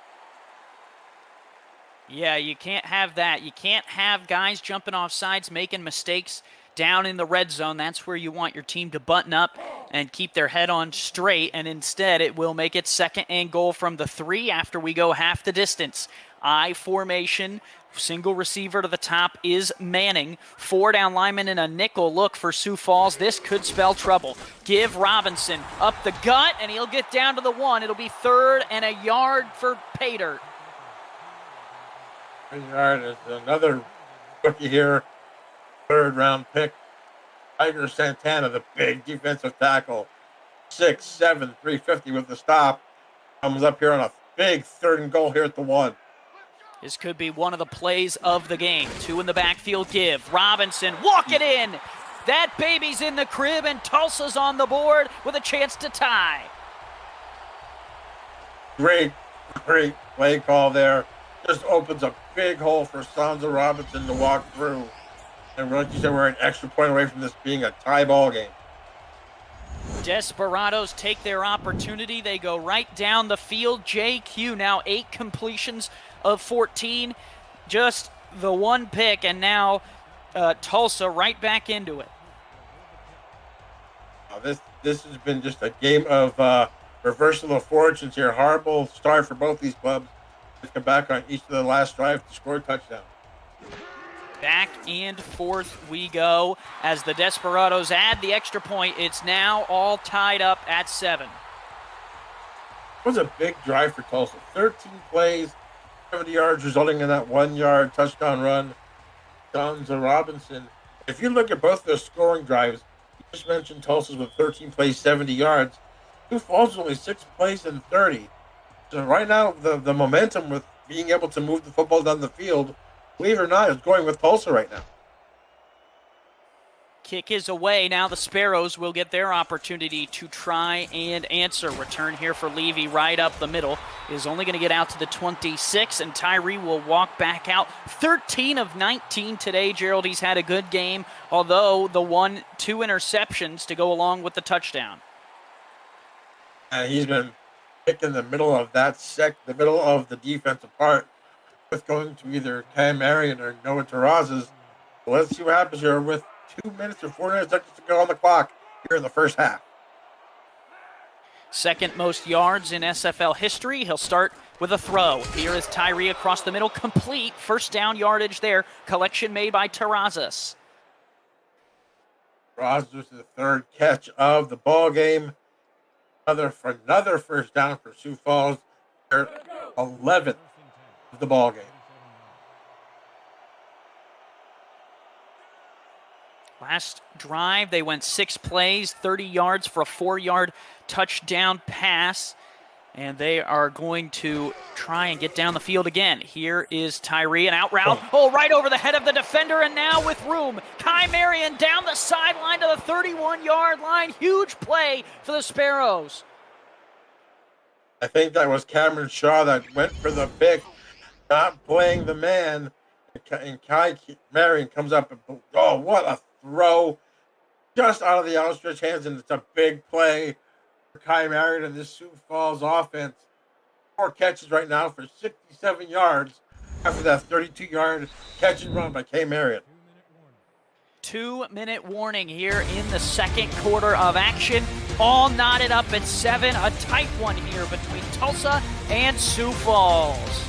Yeah, you can't have that. You can't have guys jumping off sides, making mistakes down in the red zone. That's where you want your team to button up and keep their head on straight, and instead it will make it 2nd and goal from the 3 after we go half the distance. I formation, single receiver to the top is Manning. 4 down linemen in a nickel look for Sioux Falls. This could spell trouble. Give Robinson up the gut, and he'll get down to the 1. It'll be 3rd and a yard for pay dirt. 3 yard is another rookie here. 3rd round pick. Tiger Santana, the big defensive tackle. 6'7", 350 with the stop. Comes up here on a big 3rd and goal here at the 1. This could be one of the plays of the game. 2 in the backfield give. Robinson, walk it in. That baby's in the crib, and Tulsa's on the board with a chance to tie. Great play call there. Just opens a big hole for Sansa Robinson to walk through. And like you said, we're an extra point away from this being a tie ball game. Desperados take their opportunity. They go right down the field. JQ now 8 completions of 14. Just the 1 pick, and now Tulsa right back into it. This has been just a game of reversal of fortunes here. Horrible start for both these clubs. Just come back on each of the last drive to score a touchdown. Back and forth we go as the Desperados add the extra point. It's now all tied up at 7. It was a big drive for Tulsa. 13 plays, 70 yards, resulting in that 1-yard touchdown run. Sansa Robinson. If you look at both their scoring drives, you just mentioned Tulsa's with 13 plays, 70 yards. Sioux Falls was only 6 plays and 30. So right now, the momentum with being able to move the football down the field, believe it or not, is going with Tulsa right now. Kick is away. Now the Sparrows will get their opportunity to try and answer. Return here for Levy right up the middle. Is only going to get out to the 26, and Tyree will walk back out. 13 of 19 today, Gerald. He's had a good game, although the 1-2 interceptions to go along with the touchdown. He's been picking the middle of the middle of the defense apart with going to either Cam Marion or Noah Terrazas. So let's see what happens here with 2 minutes or 49 seconds to go on the clock here in the first half. second most yards in SFL history. He'll start with a throw. Here is Tyree across the middle, complete. First down yardage there. Collection made by Terrazas. Terrazas, the third catch of the ball game. Another first down for Sioux Falls. Their 11th of the ball game. Last drive, they went 6 plays, 30 yards for a 4-yard touchdown pass. And they are going to try and get down the field again. Here is Tyree, an out route. Oh, right over the head of the defender, and now with room, Kai Marion down the sideline to the 31-yard line. Huge play for the Sparrows. I think that was Cameron Shaw that went for the pick, not playing the man. And Kai Marion comes up and, oh, what a throw. Just out of the outstretched hands, and it's a big play. Kai Marion and this Sioux Falls offense. 4 catches right now for 67 yards after that 32-yard catch and run by Kai Marion. 2-minute warning here in the second quarter of action. All knotted up at 7. A tight one here between Tulsa and Sioux Falls.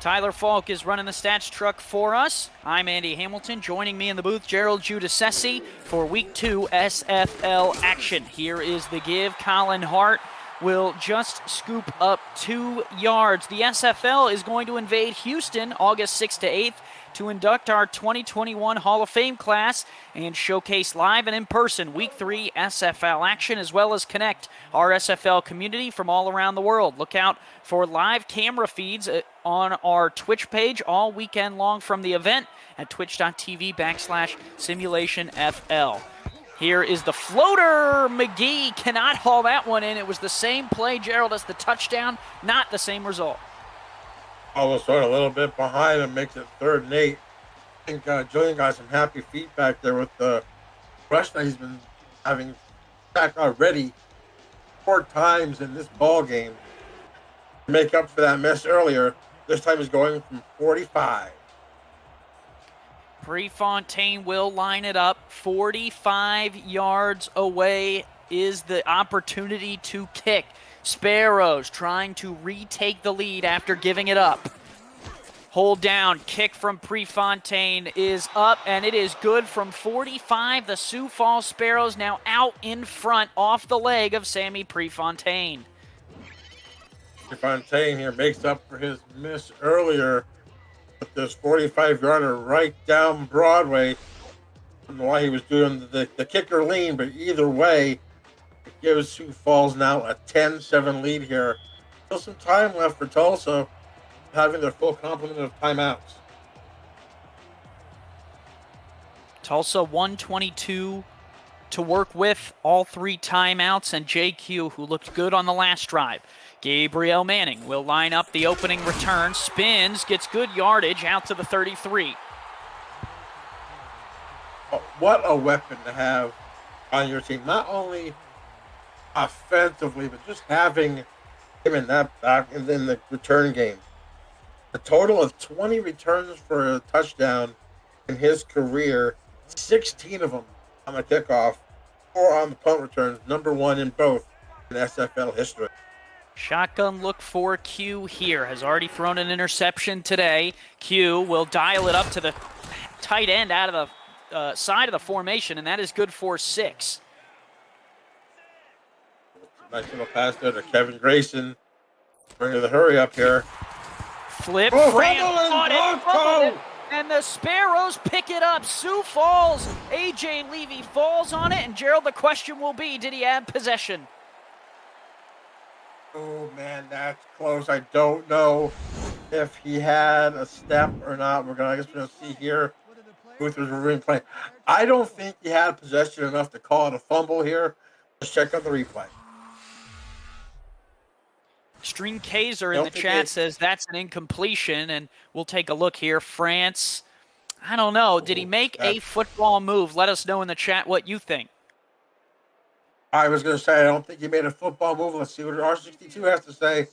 Tyler Falk is running the stats truck for us. I'm Andy Hamilton. Joining me in the booth, Gerald Giudice for Week 2 SFL action. Here is the give. Colin Hart will just scoop up 2 yards. The SFL is going to invade Houston August 6th to 8th to induct our 2021 Hall of Fame class and showcase live and in person Week 3 SFL action, as well as connect our SFL community from all around the world. Look out for live camera feeds on our Twitch page all weekend long from the event at twitch.tv/SimulationFL. Here is the floater. McGee cannot haul that one in. It was the same play, Gerald, as the touchdown, not the same result. Almost a little bit behind and makes it 3rd and 8. I think Julian got some happy feedback there with the rush that he's been having back already 4 times in this ball game. To make up for that miss earlier, this time he's going from 45. Prefontaine will line it up. 45 yards away is the opportunity to kick. Sparrows trying to retake the lead after giving it up. Hold down, kick from Prefontaine is up, and it is good from 45. The Sioux Falls Sparrows now out in front off the leg of Sammy Prefontaine. Prefontaine here makes up for his miss earlier with this 45-yarder right down Broadway. I don't know why he was doing the kicker lean, but either way, it gives Sioux Falls now a 10-7 lead here. Still some time left for Tulsa, having their full complement of timeouts. Tulsa 122 to work with, all 3 timeouts, and JQ, who looked good on the last drive. Gabriel Manning will line up the opening return, spins, gets good yardage out to the 33. What a weapon to have on your team. Not only offensively, but just having him in that back and in the return game. A total of 20 returns for a touchdown in his career, 16 of them on the kickoff, 4 on the punt returns, number 1 in both in SFL history. Shotgun look for Q here. Has already thrown an interception today. Q will dial it up to the tight end out of the side of the formation, and that is good for 6. Nice little pass there to Kevin Grayson. Bring to the hurry up here. Flip, Fran fumbled it, and the Sparrows pick it up. Sioux Falls, A.J. Levy falls on it, and Gerald, the question will be, did he have possession? Oh, man, that's close. I don't know if he had a step or not. I guess we're going to see here. Booth was reviewing play. I don't think he had possession enough to call it a fumble here. Let's check out the replay. Stream Kaiser in the chat says that's an incompletion, and we'll take a look here. France, I don't know. Did he make a football move? Let us know in the chat what you think. I was going to say, I don't think he made a football move. Let's see what R62 has to say.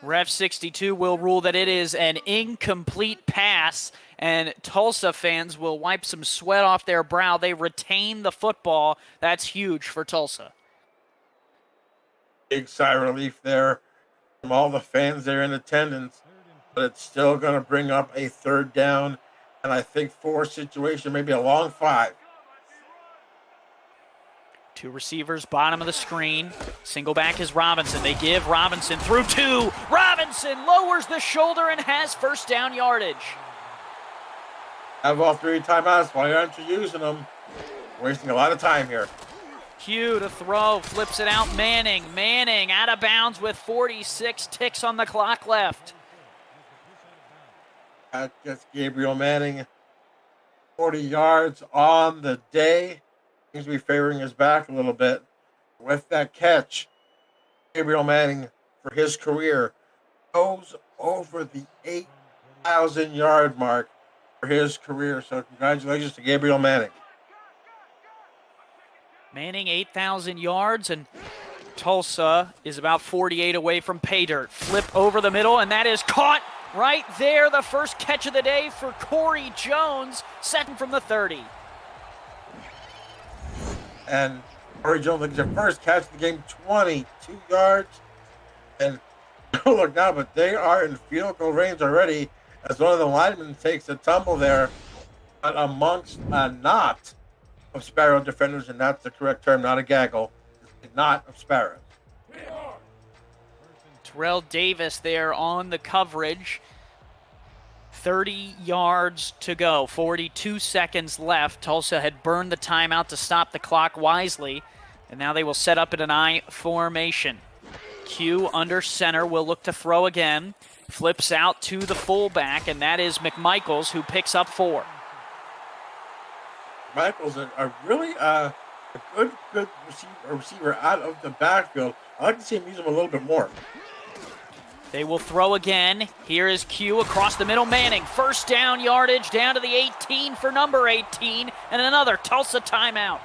Ref 62 will rule that it is an incomplete pass, and Tulsa fans will wipe some sweat off their brow. They retain the football. That's huge for Tulsa. Big sigh of relief there from all the fans there in attendance, but it's still going to bring up a third down, and I think 4 situation, maybe a long 5. 2 receivers, bottom of the screen. Single back is Robinson. They give Robinson through 2. Robinson lowers the shoulder and has first down yardage. Have all 3 timeouts. Why aren't you using them? Wasting a lot of time here. Q to throw, flips it out. Manning out of bounds with 46 ticks on the clock left. That gets Gabriel Manning 40 yards on the day. Seems to be favoring his back a little bit. With that catch, Gabriel Manning, for his career, goes over the 8,000-yard mark for his career. So congratulations to Gabriel Manning. Manning, 8,000 yards, and Tulsa is about 48 away from pay dirt. Flip over the middle, and that is caught right there. The first catch of the day for Corey Jones, second from the 30. And Corey Jones makes his first catch of the game, 22 yards. And don't look now, but they are in field goal range already as one of the linemen takes a tumble there. But amongst a knot of Sparrow defenders, and that's the correct term, not a gaggle, it's a knot of Sparrows. Terrell Davis there on the coverage. 30 yards to go, 42 seconds left. Tulsa had burned the timeout to stop the clock wisely, and now they will set up in an I formation. Q under center will look to throw again. Flips out to the fullback, and that is McMichaels, who picks up 4. Michael's a really a good receiver out of the backfield. I like to see him use him a little bit more. They will throw again. Here is Q across the middle. Manning, first down yardage down to the 18 for number 18, and another Tulsa timeout.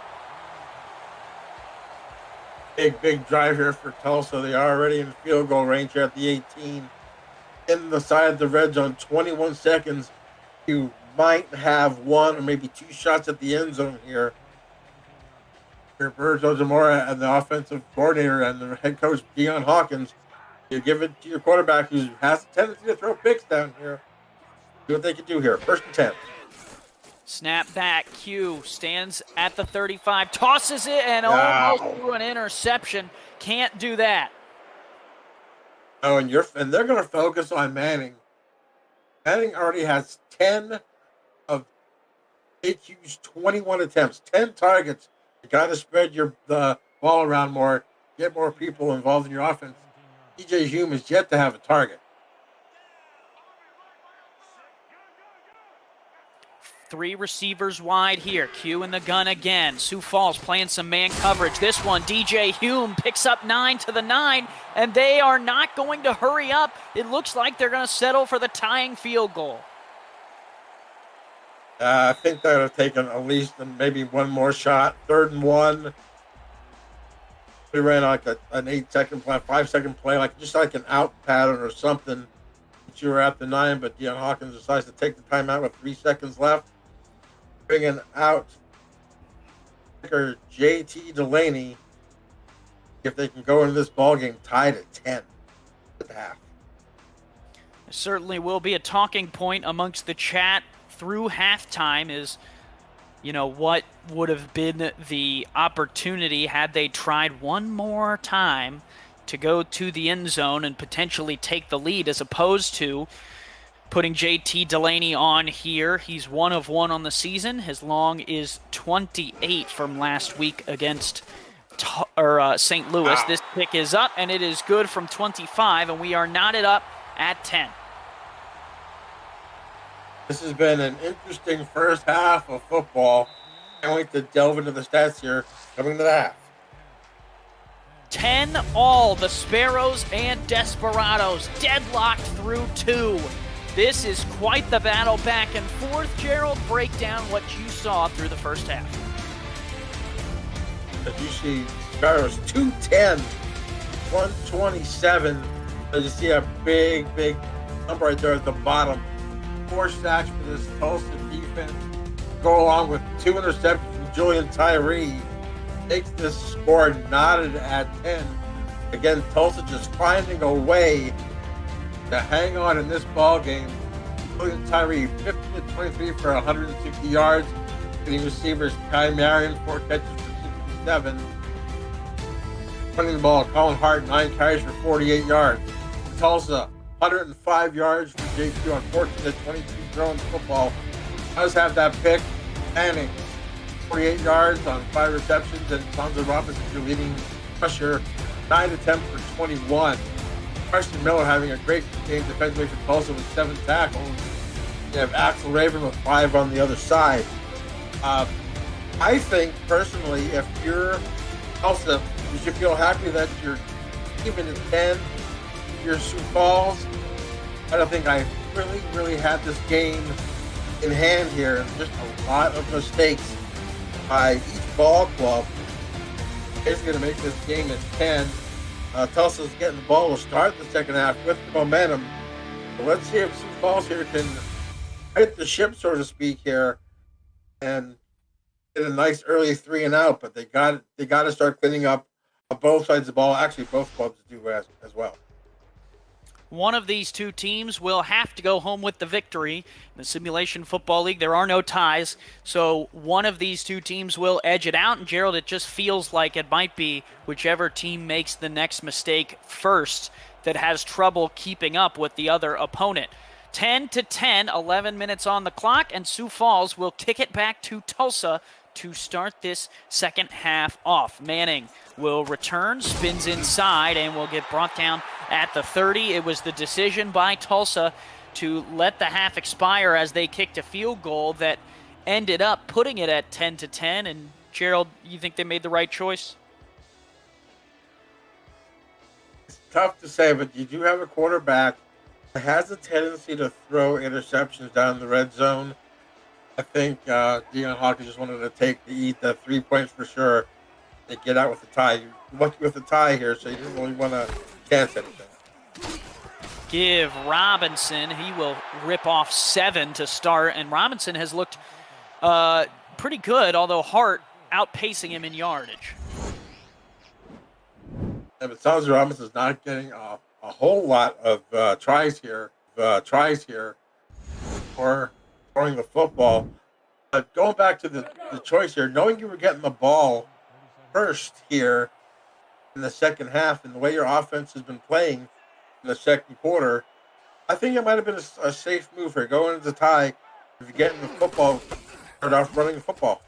Big drive here for Tulsa. They are already in field goal range here at the 18. In the side of the red zone, 21 seconds. You might have 1 or maybe 2 shots at the end zone here. Roberto Zamora and the offensive coordinator and the head coach, Deion Hawkins, you give it to your quarterback who has a tendency to throw picks down here. See what they can do here. 1st and 10. Snap back. Q stands at the 35, tosses it, and almost threw an interception. Can't do that. Oh, and they're going to focus on Manning. Manning already has 10 of AQ's 21 attempts, 10 targets. You got to spread the ball around more, get more people involved in your offense. DJ Hume is yet to have a target. 3 receivers wide here. Q in the gun again. Sioux Falls playing some man coverage. This one, DJ Hume picks up 9 to the 9, and they are not going to hurry up. It looks like they're going to settle for the tying field goal. I think they would have taken at least maybe 1 more shot. 3rd and 1. We ran like an 8-second play, 5-second play, just like an out pattern or something. But you were at the 9, but Deion Hawkins decides to take the timeout with 3 seconds left. Bringing out kicker JT Delaney. If they can go into this ball game tied at 10 at the half. There certainly will be a talking point amongst the chat through halftime is, what would have been the opportunity had they tried one more time to go to the end zone and potentially take the lead, as opposed to putting JT Delaney on here. He's 1 of 1 on the season. His long is 28 from last week against St. Louis. Wow. This pick is up, and it is good from 25, and we are knotted up at 10. This has been an interesting first half of football. Can't wait to delve into the stats here coming to the half. 10 all, the Sparrows and Desperados deadlocked through 2. This is quite the battle back and forth. Gerald, break down what you saw through the first half. As you see, Sparrows 210, 127. As you see a big number right there at the bottom. 4 sacks for this Tulsa defense, go along with 2 interceptions from Julian Tyree, takes this score knotted at 10. Again, Tulsa just finding a way to hang on in this ball game. Julian Tyree, 15-23 for 160 yards. Getting receivers, Kai Marion, 4 catches for 67. Running the ball, Colin Hart, 9 carries for 48 yards. Tulsa, 105 yards for JQ on 14-22 throwing the football. Does have that pick. Manning, 48 yards on 5 receptions, and Sonzo Robinson, your leading rusher, 9 attempts for 21. Preston Miller having a great game defensively for Tulsa with 7 tackles. You have Axel Raven with 5 on the other side. I think, personally, if you're Tulsa, you should feel happy that you're even at 10. You're Sioux Falls. I don't think I really had this game in hand here. Just a lot of mistakes by each ball club. It's going to make this game at 10. Tulsa's getting the ball to start the second half with momentum. So let's see if Sioux Falls here can hit the ship, so to speak, here and get a nice early 3 and out. But they got to start cleaning up on both sides of the ball. Actually, both clubs do as well. One of these two teams will have to go home with the victory. In the Simulation Football League, there are no ties, so one of these two teams will edge it out. And, Gerald, it just feels like it might be whichever team makes the next mistake first that has trouble keeping up with the other opponent. 10-10, 11 minutes on the clock, and Sioux Falls will kick it back to Tulsa to start this second half off. Manning will return, spins inside, and will get brought down at the 30. It was the decision by Tulsa to let the half expire as they kicked a field goal that ended up putting it at 10-10. And Gerald, you think they made the right choice? It's tough to say, but you do have a quarterback that has a tendency to throw interceptions down the red zone. I think Deion Hawkins just wanted to eat the 3 points for sure. They get out with the tie. You're lucky with the tie here, so you didn't really want to chance anything. Give Robinson. He will rip off 7 to start, and Robinson has looked pretty good, although Hart outpacing him in yardage. Yeah, but Sonzo Robinson's not getting a whole lot of tries here for throwing the football. But going back to the choice here, knowing you were getting the ball first here in the second half and the way your offense has been playing in the second quarter, I think it might have been a safe move here. Going into the tie, if you're getting the football, start off running the football.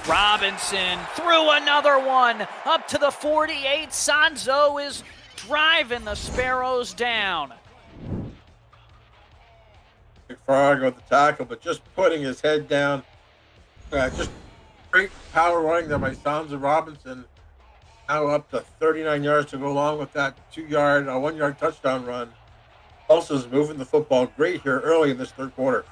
Robinson threw another one up to the 48. Sonzo is driving the Sparrows down. Fargo with the tackle, but just putting his head down. Just great power running there by Sonzo Robinson. Now up to 39 yards to go along with that 1-yard touchdown run. Also is moving the football great here early in this third quarter.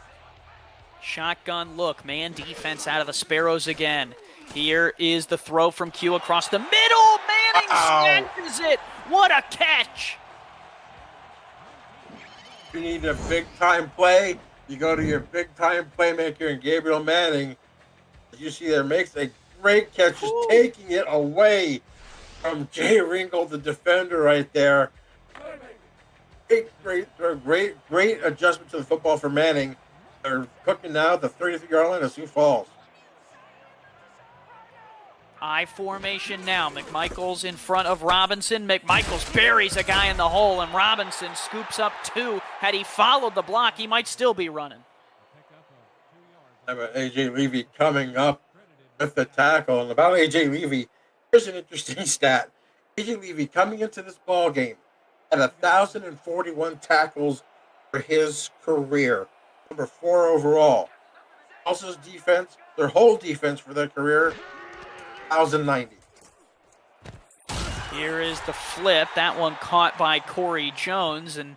Shotgun look, man defense out of the Sparrows again. Here is the throw from Q across the middle. Manning snatches it. What a catch. If you need a big-time play, you go to your big-time playmaker in Gabriel Manning. As you see there, makes a great catch, just taking it away from Jay Ringel, the defender right there. Great adjustment to the football for Manning. They're cooking now at the 33-yard line of Sioux Falls. I formation now. McMichaels in front of Robinson. McMichaels buries a guy in the hole, and Robinson scoops up 2. Had he followed the block, he might still be running. A.J. Levy coming up with the tackle. And about A.J. Levy, here's an interesting stat. A.J. Levy coming into this ball game at 1,041 tackles for his career. Number 4 overall. Also defense, their whole defense for their career, 1,090. Here is the flip. That one caught by Corey Jones. And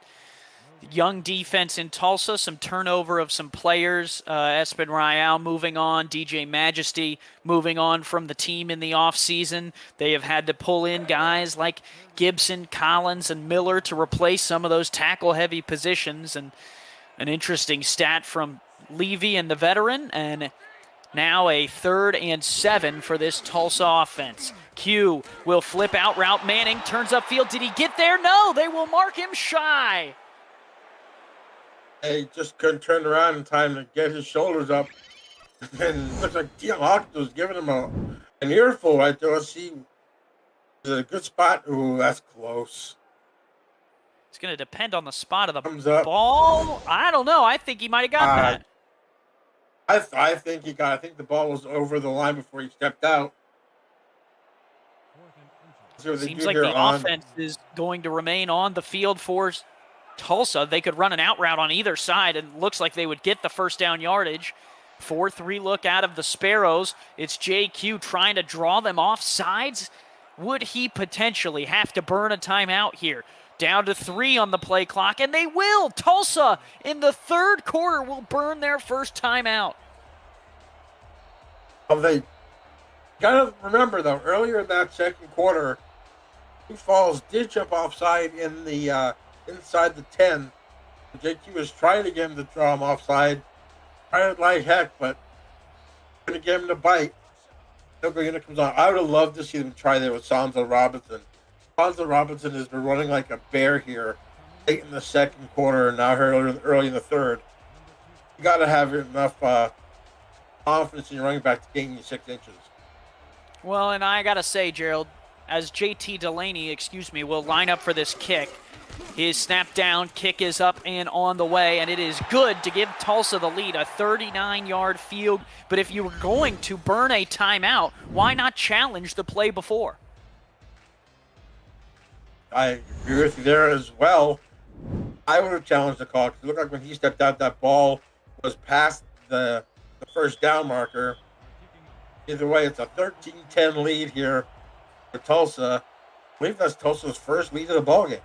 young defense in Tulsa, some turnover of some players. Espen Rial moving on, DJ Majesty moving on from the team in the offseason. They have had to pull in guys like Gibson, Collins, and Miller to replace some of those tackle-heavy positions. And An interesting stat from Levy and the veteran, and now a 3rd and 7 for this Tulsa offense. Q will flip out route. Manning turns upfield. Did he get there? No, they will mark him shy. He just couldn't turn around in time to get his shoulders up. And it looks like Dion Hawkins was giving him an earful right there. Let's see. Is it a good spot? Ooh, that's close. It's going to depend on the spot of the Thumbs up. ball. I don't know. I think he might have got that. I think he got. I think the ball was over the line before he stepped out. Seems like the offense is going to remain on the field for Tulsa. They could run an out route on either side, and looks like they would get the first down yardage. 4-3 look out of the Sparrows. It's JQ trying to draw them off sides. Would he potentially have to burn a timeout here? Down to 3 on the play clock, and they will. Tulsa in the 3rd quarter will burn their first timeout. Oh, they gotta remember though, earlier in that 2nd quarter, Sioux Falls did jump offside in the inside the 10. JQ was trying to get him to draw him offside. Tried like heck, but couldn't get him to bite. Unit comes on. I would have loved to see them try that with Sonzo Robinson. Sonzo Robinson has been running like a bear here, late in the 2nd quarter and now early in the 3rd. You got to have enough confidence in your running back to gain you 6 inches. Well, and I got to say, Gerald, as JT Delaney, will line up for this kick, his snap down kick is up and on the way, and it is good to give Tulsa the lead, a 39-yard field. But if you were going to burn a timeout, why not challenge the play before? I agree with you there as well. I would have challenged the call because it looked like when he stepped out, that ball was past the first down marker. Either way, it's a 13-10 lead here for Tulsa. I believe that's Tulsa's first lead of the ballgame.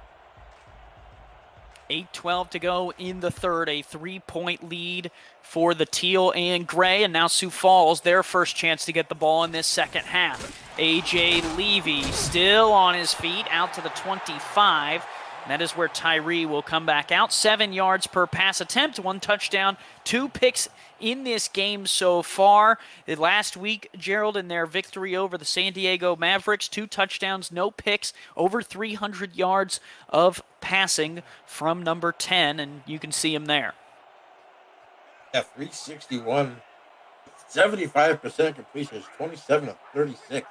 8:12 to go in the 3rd, a 3-point lead for the Teal and Gray, and now Sioux Falls, their first chance to get the ball in this 2nd half. A.J. Levy still on his feet, out to the 25. And that is where Tyree will come back out. 7 yards per pass attempt, 1 touchdown, 2 picks in this game so far. Last week, Gerald, in their victory over the San Diego Mavericks, 2 touchdowns, no picks, over 300 yards of passing from number 10, and you can see him there. Yeah, 361, 75% completion, is 27 of 36.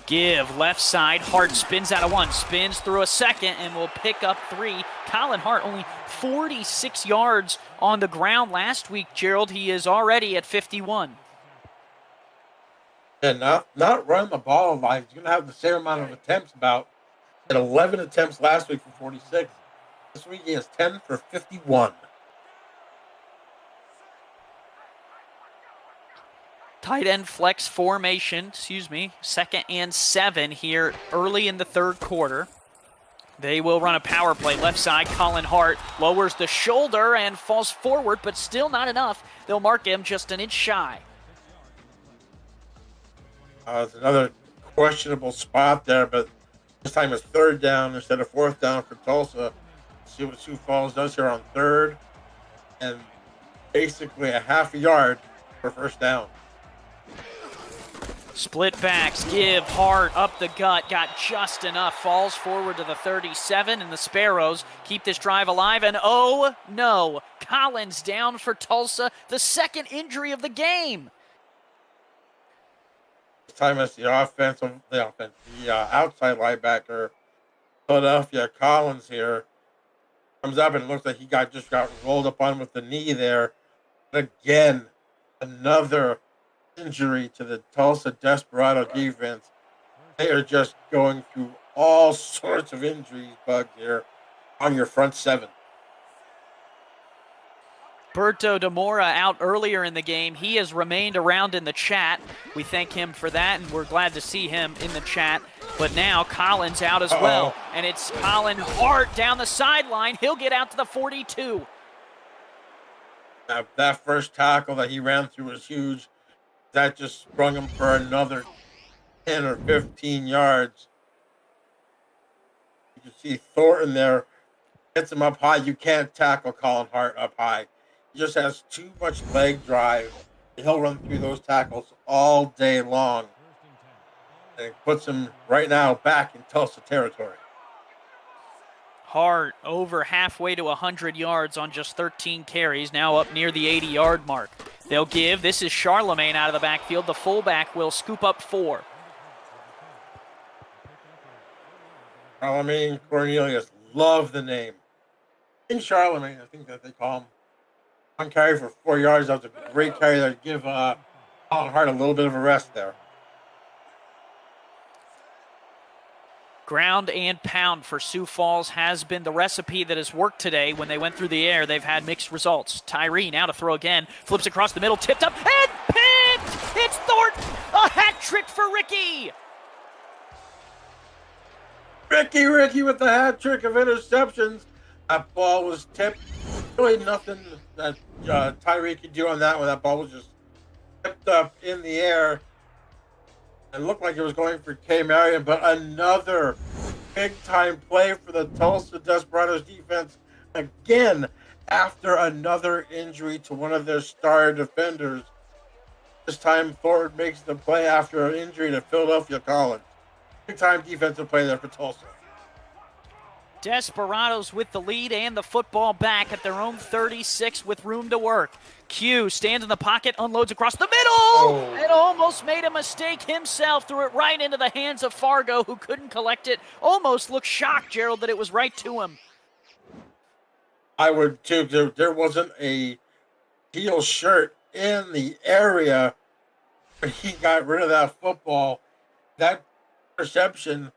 Give left side. Hart spins out of 1, spins through a 2nd, and will pick up 3. Colin Hart only 46 yards on the ground last week, Gerald. He is already at 51. And not running the ball like he's going to have the same amount of attempts about. At 11 attempts last week for 46. This week he has 10 for 51. Tight end flex formation, 2nd and 7 here early in the 3rd quarter. They will run a power play. Left side, Colin Hart lowers the shoulder and falls forward, but still not enough. They'll mark him just an inch shy. It's another questionable spot there, but this time it's 3rd down instead of 4th down for Tulsa. See what Sioux Falls does here on 3rd, and basically a half a yard for 1st down. Split backs, give Hart up the gut, got just enough, falls forward to the 37, and the Sparrows keep this drive alive, and oh no, Collins down for Tulsa, the 2nd injury of the game. This time it's the outside linebacker, Philadelphia Collins here, comes up and it looks like he just got rolled up on with the knee there. And again, another injury to the Tulsa Desperado defense. They are just going through all sorts of injuries bugs here on your front 7. Berto Demora out earlier in the game. He has remained around in the chat. We thank him for that, and we're glad to see him in the chat. But now Collins out as well, and it's Colin Hart down the sideline. He'll get out to the 42. That first tackle that he ran through was huge. That just sprung him for another 10 or 15 yards. You can see Thornton there hits him up high. You can't tackle Colin Hart up high. He just has too much leg drive. He'll run through those tackles all day long. And it puts him right now back in Tulsa territory. Hart over halfway to 100 yards on just 13 carries, now up near the 80-yard mark. They'll give. This is Charlemagne out of the backfield. The fullback will scoop up 4. Charlemagne Cornelius, love the name. In Charlemagne, I think that they call him. One carry for 4 yards. That was a great carry that give Colin Hart a little bit of a rest there. Ground and pound for Sioux Falls has been the recipe that has worked today. When they went through the air, they've had mixed results. Tyree now to throw again. Flips across the middle, tipped up, and picked! It's Thornton! A hat trick for Ricky! Ricky with the hat trick of interceptions. That ball was tipped. Really nothing that Tyree could do on that one. That ball was just tipped up in the air. It looked like it was going for K. Marion, but another big-time play for the Tulsa Desperados defense. Again, after another injury to one of their star defenders. This time, Thornton makes the play after an injury to Philadelphia Collins. Big-time defensive play there for Tulsa. Desperados with the lead and the football back at their own 36 with room to work. Q stands in the pocket, unloads across the middle, and almost made a mistake himself. Threw it right into the hands of Fargo, who couldn't collect it. Almost looked shocked, Gerald, that it was right to him. I would too. There wasn't a teal shirt in the area when he got rid of that football. That interception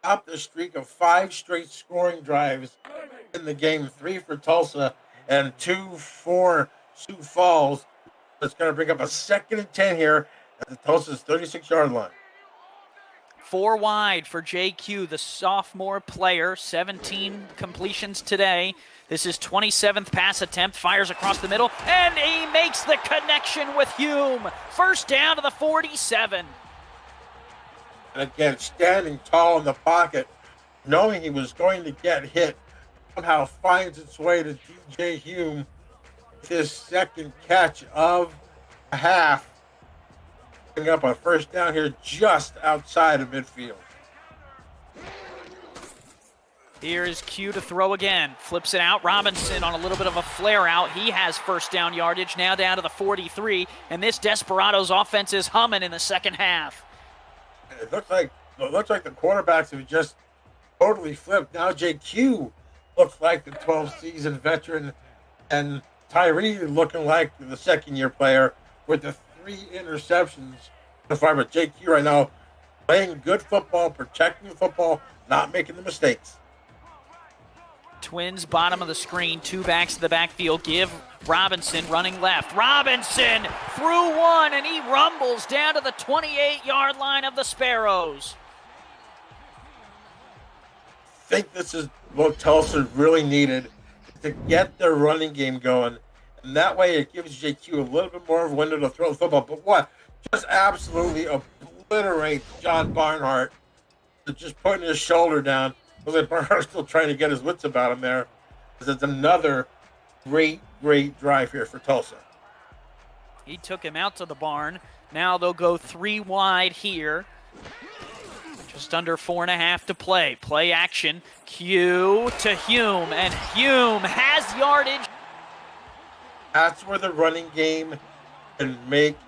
stopped the streak of 5 straight scoring drives in the game. 3 for Tulsa and 2 for Sioux Falls. It's going to bring up a 2nd and 10 here at the Tulsa's 36-yard line. 4 wide for JQ, the sophomore player. 17 completions today. This is 27th pass attempt. Fires across the middle, and he makes the connection with Hume. First down to the 47. And again, standing tall in the pocket, knowing he was going to get hit, somehow finds its way to DJ Hume. His second catch of a half. Bring up a first down here just outside of midfield. Here is Q to throw again. Flips it out. Robinson on a little bit of a flare out. He has first down yardage, now down to the 43. And this Desperados offense is humming in the second half. It looks like the quarterbacks have just totally flipped. Now JQ looks like the 12-season veteran, and Tyree looking like the second-year player with the 3 interceptions so far. But JQ right now playing good football, protecting the football, not making the mistakes. Twins bottom of the screen, 2 backs to the backfield. Give Robinson running left. Robinson through one, and he rumbles down to the 28-yard line of the Sparrows. I think this is what Tulsa really needed to get their running game going. And that way it gives JQ a little bit more of a window to throw the football. But what? Just absolutely obliterates John Barnhart. Just putting his shoulder down. But Barnhart's still trying to get his wits about him there. It's another great drive here for Tulsa. He took him out to the barn. Now they'll go 3 wide here. Just under 4.5 to play. Play action. Q to Hume, and Hume has yardage. That's where the running game can make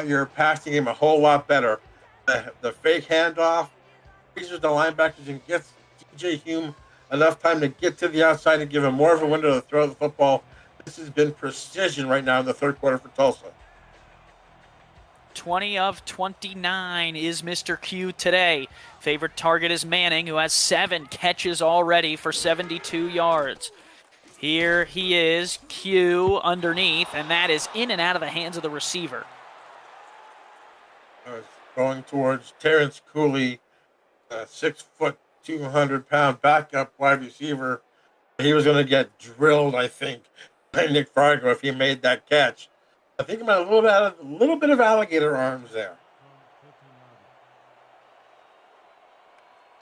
your passing game a whole lot better. The fake handoff, freezes the linebackers and gets DJ Hume enough time to get to the outside and give him more of a window to throw the football. This has been precision right now in the third quarter for Tulsa. 20 of 29 is Mr. Q today. Favorite target is Manning, who has 7 catches already for 72 yards. Here he is, Q underneath, and that is in and out of the hands of the receiver. Going towards Terrence Cooley, 6 foot, 200-pound backup wide receiver. He was going to get drilled, I think, by Nick Fargo if he made that catch. I think about a little bit of alligator arms there.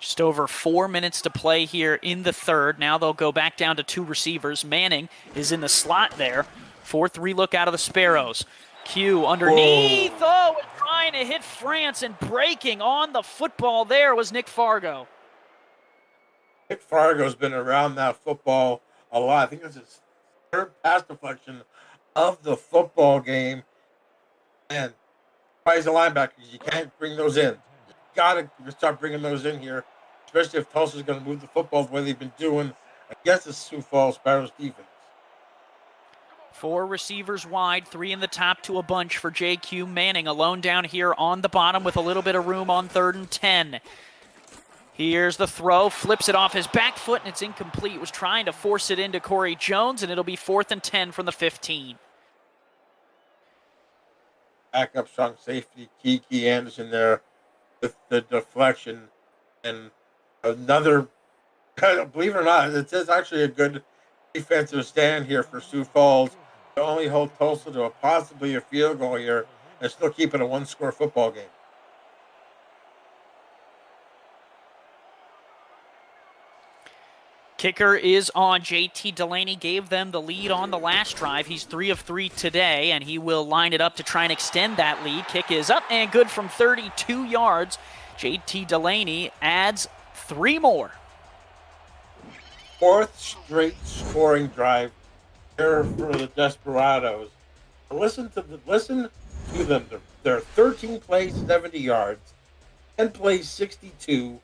Just over 4 minutes to play here in the third. Now they'll go back down to 2 receivers. Manning is in the slot there. 4-3 look out of the Sparrows. Q underneath. Oh, trying to hit France, and breaking on the football there was Nick Fargo. Nick Fargo's been around that football a lot. I think this is his third pass deflection of the football game. And he's a linebacker. You can't bring those in. You got to start bringing those in here, especially if Tulsa's going to move the football the way they've been doing against the Sioux Falls Sparrows defense. 4 receivers wide, 3 in the top to a bunch for JQ. Manning alone down here on the bottom with a little bit of room on 3rd and 10. Here's the throw, flips it off his back foot, and it's incomplete. Was trying to force it into Corey Jones, and it'll be 4th and 10 from the 15. Backup strong safety, Kiki Anderson there with the deflection. And another, believe it or not, it is actually a good defensive stand here for Sioux Falls to only hold Tulsa to possibly a field goal here and still keep it a 1-score football game. Kicker is on. JT Delaney gave them the lead on the last drive. He's 3 of 3 today, and he will line it up to try and extend that lead. Kick is up and good from 32 yards. JT Delaney adds 3 more. 4th straight scoring drive here for the Desperados. Listen to them. They're 13 plays, 70 yards, 10 plays, 62,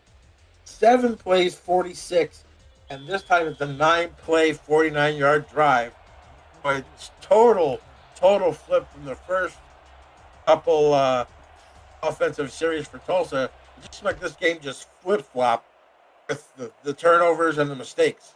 7 plays, 46. And this time it's a 9-play, 49-yard drive. But it's total flip from the first couple offensive series for Tulsa. It just like this game just flip-flop with the turnovers and the mistakes.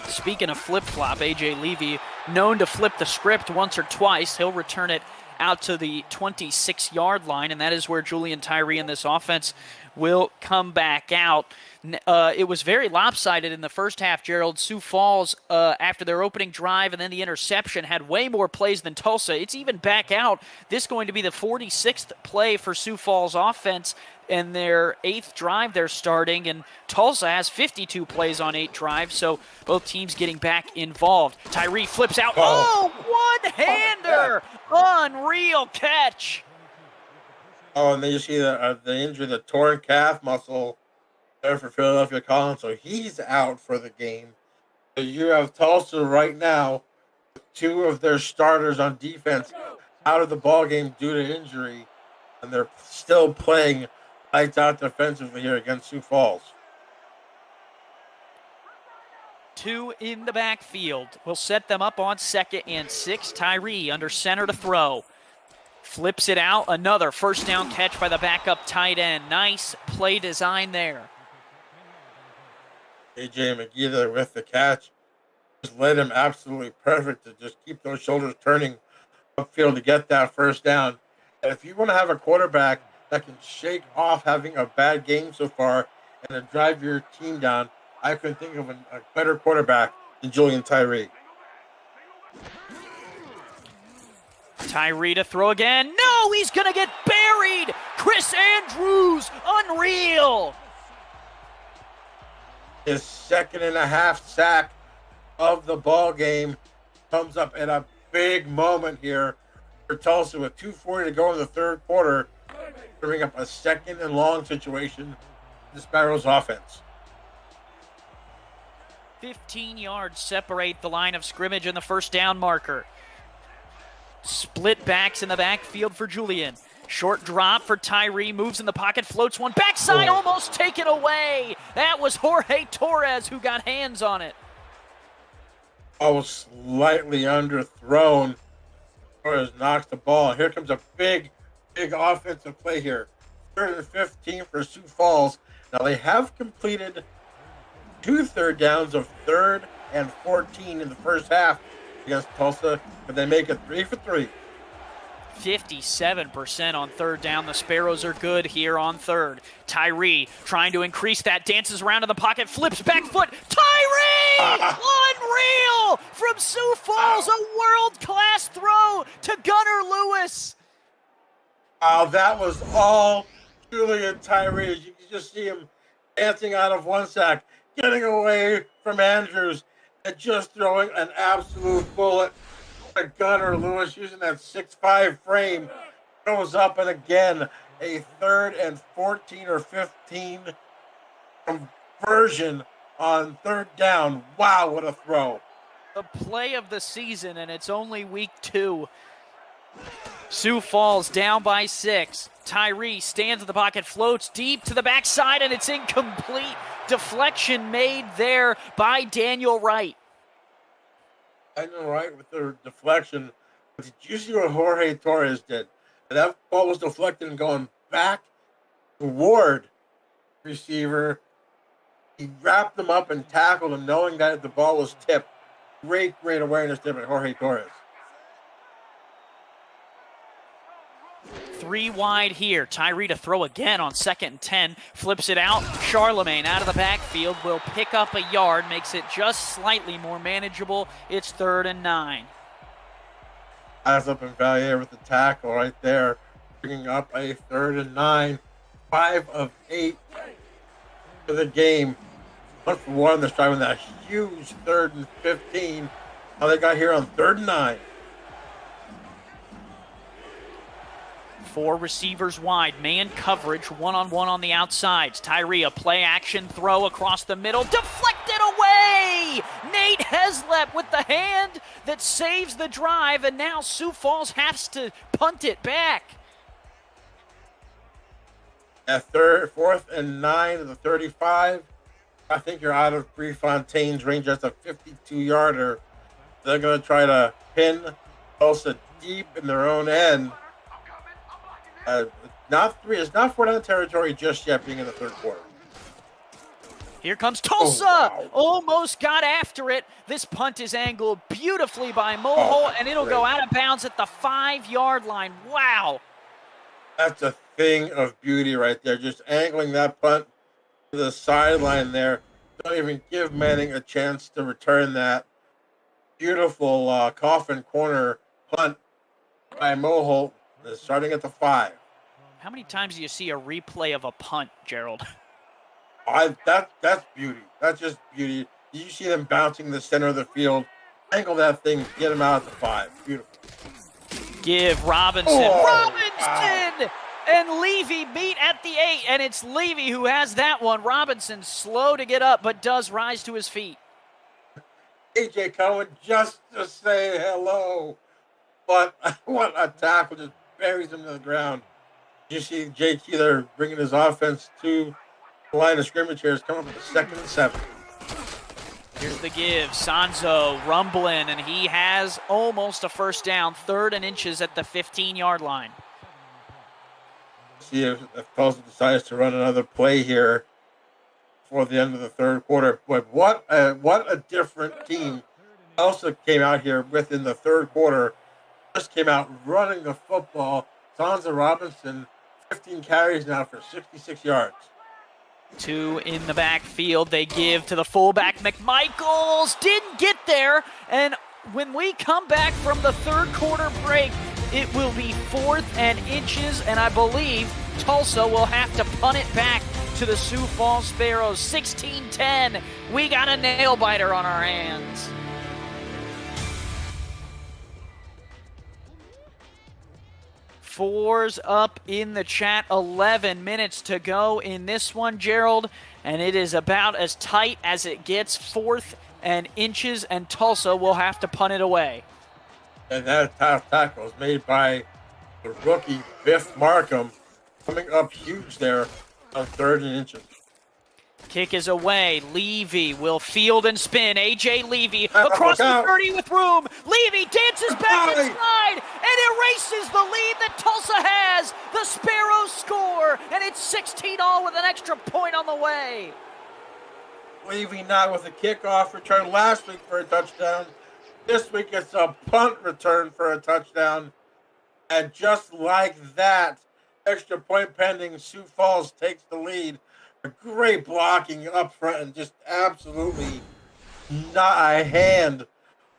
Speaking of flip-flop, A.J. Levy, known to flip the script once or twice. He'll return it out to the 26-yard line, and that is where Julian Tyree in this offense will come back out. It was very lopsided in the first half, Gerald. Sioux Falls, after their opening drive and then the interception, had way more plays than Tulsa. It's even back out. This is going to be the 46th play for Sioux Falls offense, and their 8th drive they're starting, and Tulsa has 52 plays on 8 drives, so both teams getting back involved. Tyree flips out. Oh, one-hander! Unreal catch. Oh, and then you see the injury, the torn calf muscle there for Philadelphia Collins, so he's out for the game. So you have Tulsa right now with 2 of their starters on defense out of the ball game due to injury, and they're still playing lights out defensively here against Sioux Falls. 2 in the backfield. We'll set them up on 2nd and 6. Tyree under center to throw. Flips it out. Another first down catch by the backup tight end. Nice play design there. A.J. McGee there with the catch. Just led him absolutely perfect to just keep those shoulders turning upfield to get that first down. And if you want to have a quarterback that can shake off having a bad game so far and to drive your team down, I couldn't think of a better quarterback than Julian Tyree. Tyree to throw again. No, he's going to get buried. Chris Andrews, unreal. His 2.5 sack of the ball game comes up at a big moment here for Tulsa with 2:40 to go in the 3rd quarter, bring up a 2nd and long situation in the Sparrows offense. 15 yards separate the line of scrimmage and the first down marker. Split backs in the backfield for Julian. Short drop for Tyree, moves in the pocket, floats one backside, almost taken away. That was Jorge Torres who got hands on it. Oh, slightly underthrown. Torres knocks the ball. Here comes a big offensive play here. 3rd and 15 for Sioux Falls. Now they have completed 2 third downs of 3rd and 14 in the first half against Tulsa, but they make it 3 for 3. 57% on 3rd down. The Sparrows are good here on 3rd. Tyree trying to increase that, dances around in the pocket, flips back foot. Tyree! Unreal! From Sioux Falls, a world-class throw to Gunnar Lewis. That was all Julian Tyree, you can just see him dancing out of one sack, getting away from Andrews, and just throwing an absolute bullet. A gunner, Lewis, using that 6'5" frame, goes up, and again, a 3rd and 14 or 15 conversion on 3rd down. Wow, what a throw. The play of the season, and it's only week 2. Sioux Falls down by 6. Tyree stands in the pocket, floats deep to the backside, and it's incomplete. Deflection made there by Daniel Wright. I know, right, with the deflection. But did you see what Jorge Torres did? That ball was deflected and going back toward receiver. He wrapped him up and tackled him, knowing that the ball was tipped. Great awareness there by Jorge Torres. 3 wide here. Tyree to throw again on 2nd and 10. Flips it out. Charlemagne out of the backfield will pick up a yard. Makes it just slightly more manageable. It's 3rd and 9. Eyes up in Valier with the tackle right there. Bringing up a 3rd and 9. 5 of 8 for the game. 1 for 1. They're striving that huge 3rd and 15. How they got here on 3rd and 9. 4 receivers wide, man coverage, one-on-one on the outsides. Tyree, a play action throw across the middle, deflected away! Nate Heslep with the hand that saves the drive, and now Sioux Falls has to punt it back. At 4th and 9 of the 35, I think you're out of Prefontaine's range. That's a 52-yarder. They're going to try to pin Tulsa deep in their own end. It's not 4 down territory just yet, being in the 3rd quarter. Here comes Tulsa. Wow. Almost got after it. This punt is angled beautifully by Mohol, and it'll go out of bounds at the 5-yard line. Wow. That's a thing of beauty right there. Just angling that punt to the sideline there. Don't even give Manning a chance to return that. Beautiful coffin corner punt by Mohol. Starting at the 5. How many times do you see a replay of a punt, Gerald? That's beauty. That's just beauty. You see them bouncing the center of the field, angle that thing, get them out at the 5. Beautiful. Give Robinson. Robinson! Wow. And Levy beat at the 8, and it's Levy who has that one. Robinson slow to get up, but does rise to his feet. A.J. Cohen just to say hello. But what a tackle, just buries him to the ground. You see Jay Keeler bringing his offense to the line of scrimmage here. Is coming up with a 2nd and 7. Here's the give. Sanzo rumbling, and he has almost a 1st down. 3rd and inches at the 15-yard line. See if Tulsa decides to run another play here before the end of the 3rd quarter. But what a different team Tulsa came out here with in the 3rd quarter. Just came out running the football. Sansa Robinson, 15 carries now for 66 yards. 2 in the backfield. They give to the fullback. McMichaels didn't get there. And when we come back from the 3rd quarter break, it will be 4th and inches. And I believe Tulsa will have to punt it back to the Sioux Falls Sparrows. 16-10. We got a nail biter on our hands. Fours up in the chat. 11 minutes to go in this one, Gerald. And it is about as tight as it gets. 4th and inches, and Tulsa will have to punt it away. And that tackle is made by the rookie Biff Markham, coming up huge there on 3rd and inches. Kick is away. Levy will field and spin. A.J. Levy across the 30 with room. Levy dances back inside and erases the lead that Tulsa has. The Sparrows score, and it's 16-all with an extra point on the way. Levy now with a kickoff return last week for a touchdown. This week it's a punt return for a touchdown. And just like that, extra point pending, Sioux Falls takes the lead. A great blocking up front and just absolutely not a hand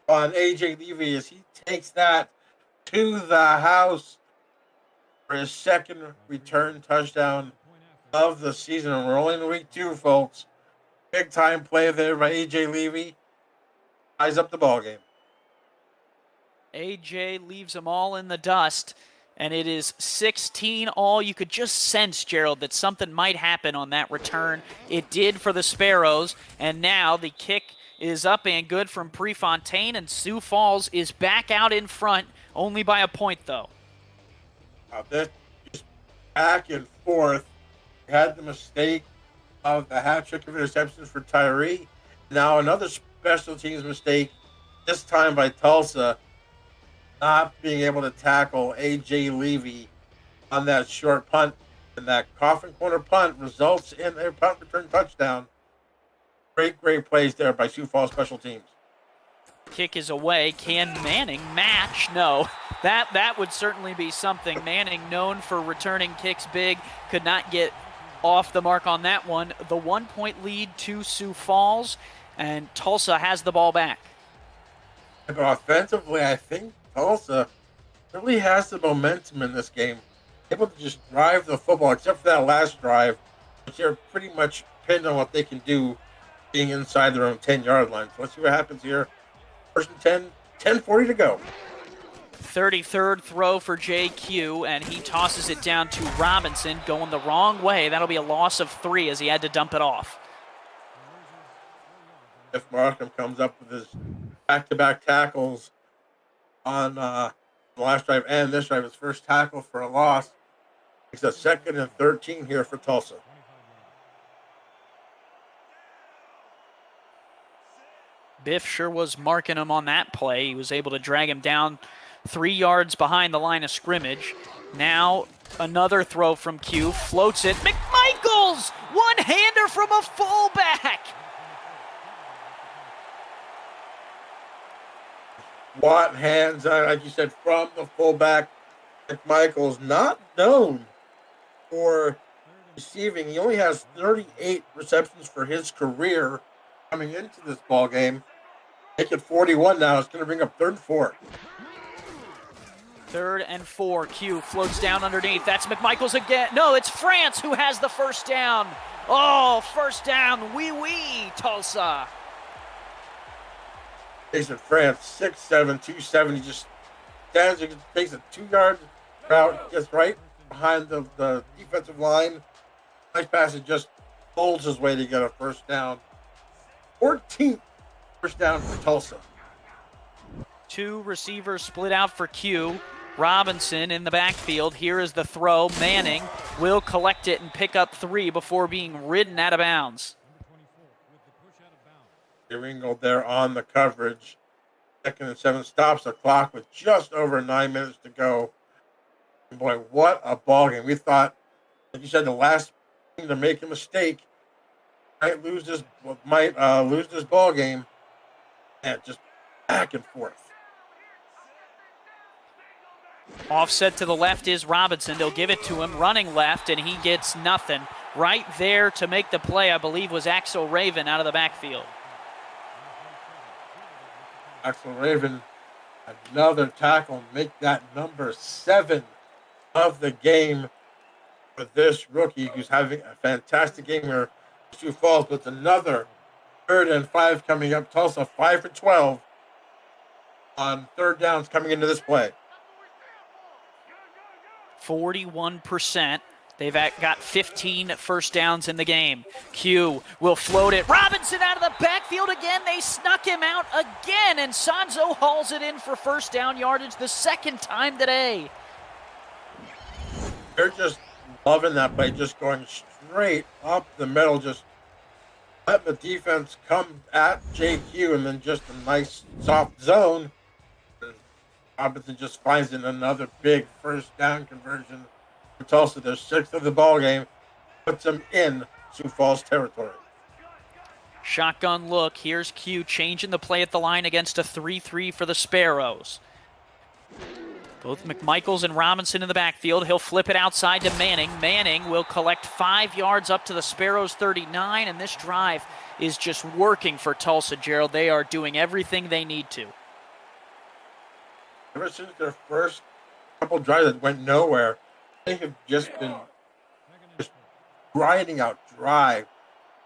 on A.J. Levy as he takes that to the house for his 2nd return touchdown of the season. And we're only in week 2, folks. Big time play there by AJ Levy. Ties up the ball game. AJ leaves them all in the dust, and it is 16 all. You could just sense, Gerald, that something might happen on that return. It did for the Sparrows, and now the kick is up and good from Prefontaine, and Sioux Falls is back out in front, only by a point, though. This just back and forth. We had the mistake of the hat trick of interceptions for Tyree. Now another special teams mistake, this time by Tulsa, not being able to tackle A.J. Levy on that short punt. And that coffin corner punt results in a punt return touchdown. Great plays there by Sioux Falls special teams. Kick is away. Can Manning match? No. That would certainly be something. Manning, known for returning kicks big, could not get off the mark on that one. The 1-point lead to Sioux Falls, and Tulsa has the ball back. But offensively, I think Tulsa really has the momentum in this game. Able to just drive the football, except for that last drive, which they're pretty much pinned on what they can do being inside their own 10-yard line. So let's see what happens here. First and 10, 10:40 to go. 33rd throw for JQ, and he tosses it down to Robinson, going the wrong way. That'll be a loss of 3 as he had to dump it off. If Markham comes up with his back-to-back tackles on the last drive and this drive, his first tackle for a loss. It's a 2nd and 13 here for Tulsa. Biff sure was marking him on that play. He was able to drag him down 3 yards behind the line of scrimmage. Now another throw from Q, floats it. McMichaels! One-hander from a fullback! Watt hands, like you said, from the fullback. McMichaels, not known for receiving. He only has 38 receptions for his career coming into this ball game. Make it 41 now. It's going to bring up 3rd and 4. 3rd and 4. Q floats down underneath. That's McMichaels again. No, it's France who has the first down. Oh, first down. Wee, Tulsa. Jason France, 6'7", 270, just stands and takes a 2-yard route, gets right behind the defensive line. Nice pass, and just holds his way to get a first down. 14th first down for Tulsa. 2 receivers split out for Q. Robinson in the backfield. Here is the throw. Manning will collect it and pick up 3 before being ridden out of bounds. Ringo there on the coverage. 2nd and 7, stops the clock with just over 9 minutes to go. And boy, what a ball game. We thought, like you said, the last team to make a mistake might lose this ball game. And just back and forth. Offset to the left is Robinson. They'll give it to him, running left, and he gets nothing. Right there to make the play, I believe, was Axel Raven out of the backfield. Axel Raven, another tackle, make that number 7 of the game for this rookie who's having a fantastic game here. Sioux Falls, but another 3rd and 5 coming up. Tulsa 5 for 12 on 3rd downs coming into this play. 41%. They've got 15 first downs in the game. Q will float it. Robinson out of the backfield again. They snuck him out again, and Sanzo hauls it in for first down yardage the 2nd time today. They're just loving that play, just going straight up the middle, just let the defense come at JQ, and then just a nice soft zone. And Robinson just finds in another big first down conversion. Tulsa, their 6th of the ball game, puts them in Sioux Falls territory. Shotgun look. Here's Q changing the play at the line against a 3-3 for the Sparrows. Both McMichaels and Robinson in the backfield. He'll flip it outside to Manning. Manning will collect 5 yards up to the Sparrows 39, and this drive is just working for Tulsa, Gerald. They are doing everything they need to. Ever since their first couple drives that went nowhere, they have just been grinding out drive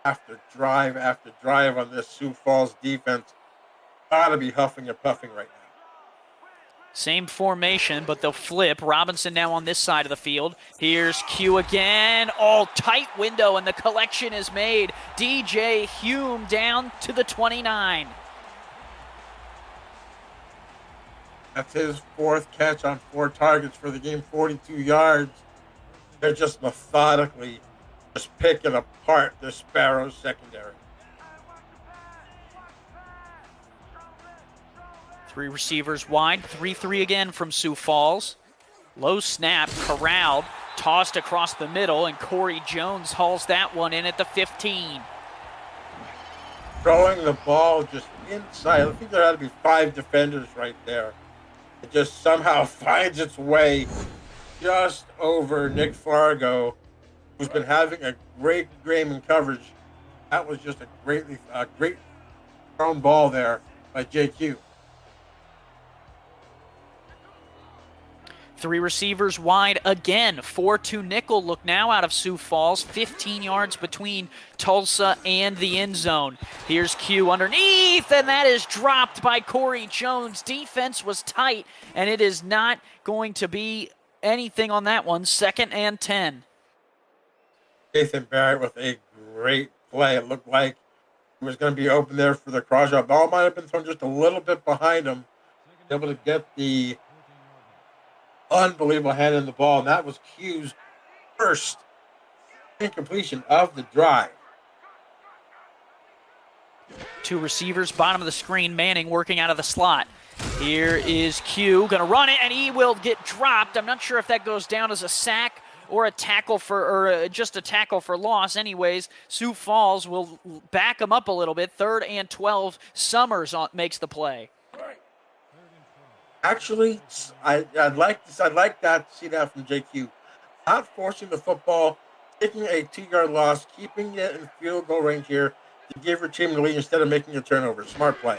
after drive after drive on this Sioux Falls defense. Gotta be huffing and puffing right now. Same formation, but they'll flip. Robinson now on this side of the field. Here's Q again. All tight window, and the collection is made. DJ Hume down to the 29. That's his fourth catch on 4 targets for the game, 42 yards. They're just methodically just picking apart the Sparrows secondary. 3 receivers wide, 3-3 again from Sioux Falls. Low snap, corralled, tossed across the middle, and Corey Jones hauls that one in at the 15. Throwing the ball just inside. I think there had to be 5 defenders right there. It just somehow finds its way just over Nick Fargo, who's been having a great game in coverage. That was just a great thrown ball there by JQ. 3 receivers wide again. 4-2 nickel look now out of Sioux Falls. 15 yards between Tulsa and the end zone. Here's Q underneath, and that is dropped by Corey Jones. Defense was tight, and it is not going to be anything on that one. 2nd and 10. Nathan Barrett with a great play. It looked like he was going to be open there for the cross shot. Ball might have been thrown just a little bit behind him. Able to get the unbelievable hand in the ball, and that was Q's first incompletion of the drive. 2 receivers, bottom of the screen. Manning working out of the slot. Here is Q, going to run it, and he will get dropped. I'm not sure if that goes down as a sack or a tackle or just a tackle for loss. Anyways, Sioux Falls will back him up a little bit. 3rd and 12. Summers makes the play. Actually, I'd like to see that from JQ. Not forcing the football, taking a 2-yard loss, keeping it in field goal range here to give your team the lead instead of making a turnover. Smart play.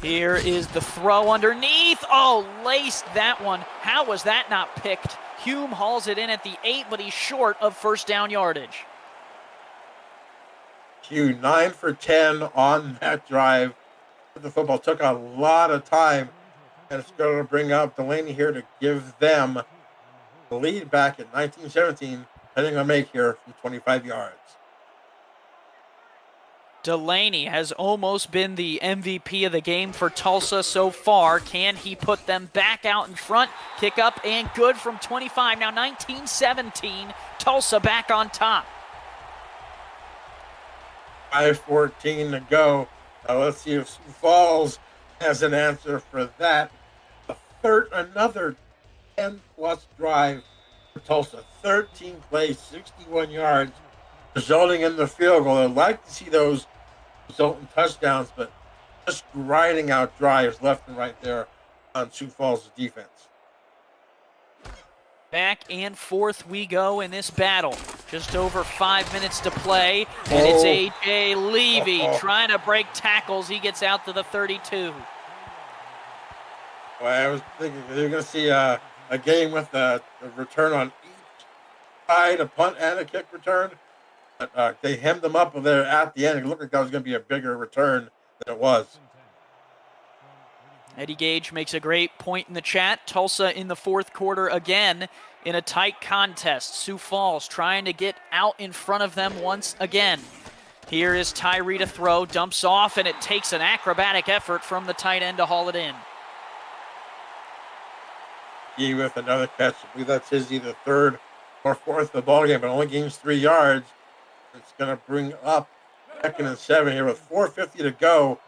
Here is the throw underneath. Oh, laced that one. How was that not picked? Hume hauls it in at the 8, but he's short of first down yardage. Q 9 for 10 on that drive. The football took a lot of time, and it's going to bring up Delaney here to give them the lead back at 19-17, heading a make here from 25 yards. Delaney has almost been the MVP of the game for Tulsa so far. Can he put them back out in front? Kick up and good from 25. Now 19-17, Tulsa back on top. 5:14 to go. Now let's see if Sioux Falls has an answer for that. Another 10-plus drive for Tulsa. 13 plays, 61 yards, resulting in the field goal. I'd like to see those result in touchdowns, but just grinding out drives left and right there on Sioux Falls' defense. Back and forth we go in this battle. Just over 5 minutes to play, and it's A.J. Levy trying to break tackles. He gets out to the 32. Well, I was thinking you're going to see a game with a return on each side, a punt and a kick return. But they hemmed them up there at the end. It looked like that was going to be a bigger return than it was. Eddie Gage makes a great point in the chat. Tulsa in the 4th quarter again in a tight contest. Sioux Falls trying to get out in front of them once again. Here is Tyree to throw, dumps off, and it takes an acrobatic effort from the tight end to haul it in. He with another catch. I believe that's his either 3rd or 4th of the ball game, but only gains 3 yards. It's going to bring up 2nd and 7 here with 4:50 to go.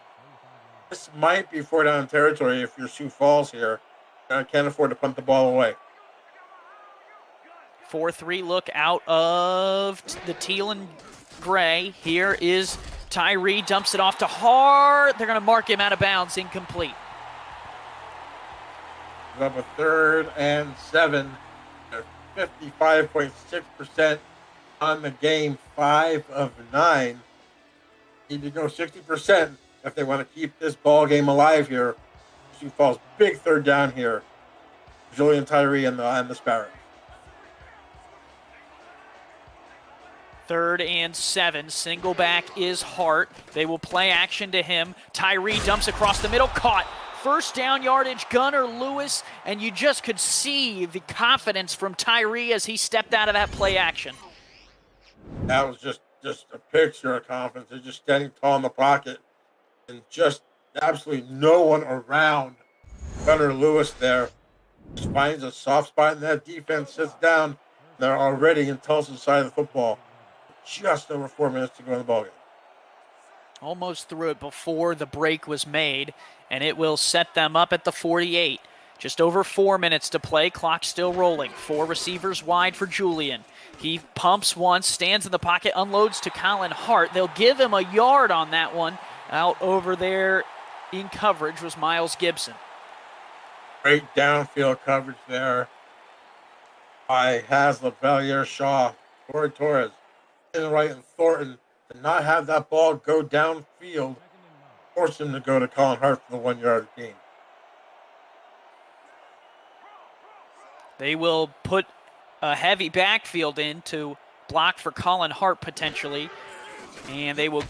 This might be 4-down territory if you're Sioux Falls here. Can't afford to punt the ball away. 4-3 look out of the teal and gray. Here is Tyree, dumps it off to Hart. They're going to mark him out of bounds, incomplete. Up a 3rd and 7. They're 55.6% on the game, 5 of 9. Need to go 60% if they want to keep this ball game alive here. Sioux Falls, big 3rd down here. Julian Tyree and the Sparrows. 3rd and 7. Single back is Hart. They will play action to him. Tyree dumps across the middle. Caught. First down yardage, Gunnar Lewis. And you just could see the confidence from Tyree as he stepped out of that play action. That was just a picture of confidence. They're just standing tall in the pocket and just absolutely no one around Gunnar Lewis there. Just finds a soft spot in that defense, sits down. They're already in Tulsa's side of the football. Just over 4 minutes to go in the ballgame. Almost through it before the break was made, and it will set them up at the 48. Just over 4 minutes to play. Clock still rolling. 4 receivers wide for Julian. He pumps once, stands in the pocket, unloads to Colin Hart. They'll give him a yard on that one. Out over there in coverage was Miles Gibson. Great downfield coverage there by Haslett, Bellier, Shaw, Corey Torres, in the right, and Thornton to not have that ball go downfield, force him to go to Colin Hart for the 1 yard gain. They will put a heavy backfield in to block for Colin Hart potentially. And they will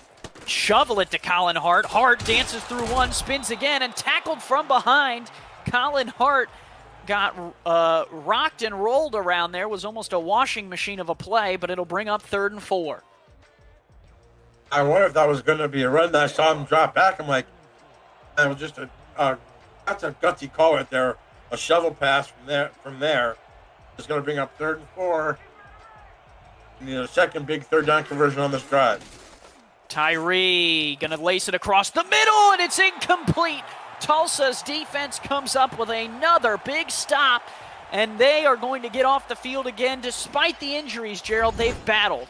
shovel it to Colin Hart. Hart dances through one, spins again, and tackled from behind. Colin Hart got rocked and rolled around there. Was almost a washing machine of a play, but it'll bring up 3rd and 4. I wonder if that was going to be a run. I saw him drop back. I'm like, that was just that's a gutsy call right there. A shovel pass from there. It's going to bring up 3rd and 4. You need a second big 3rd down conversion on this drive. Tyree going to lace it across the middle, and it's incomplete. Tulsa's defense comes up with another big stop, and they are going to get off the field again despite the injuries, Gerald, they've battled.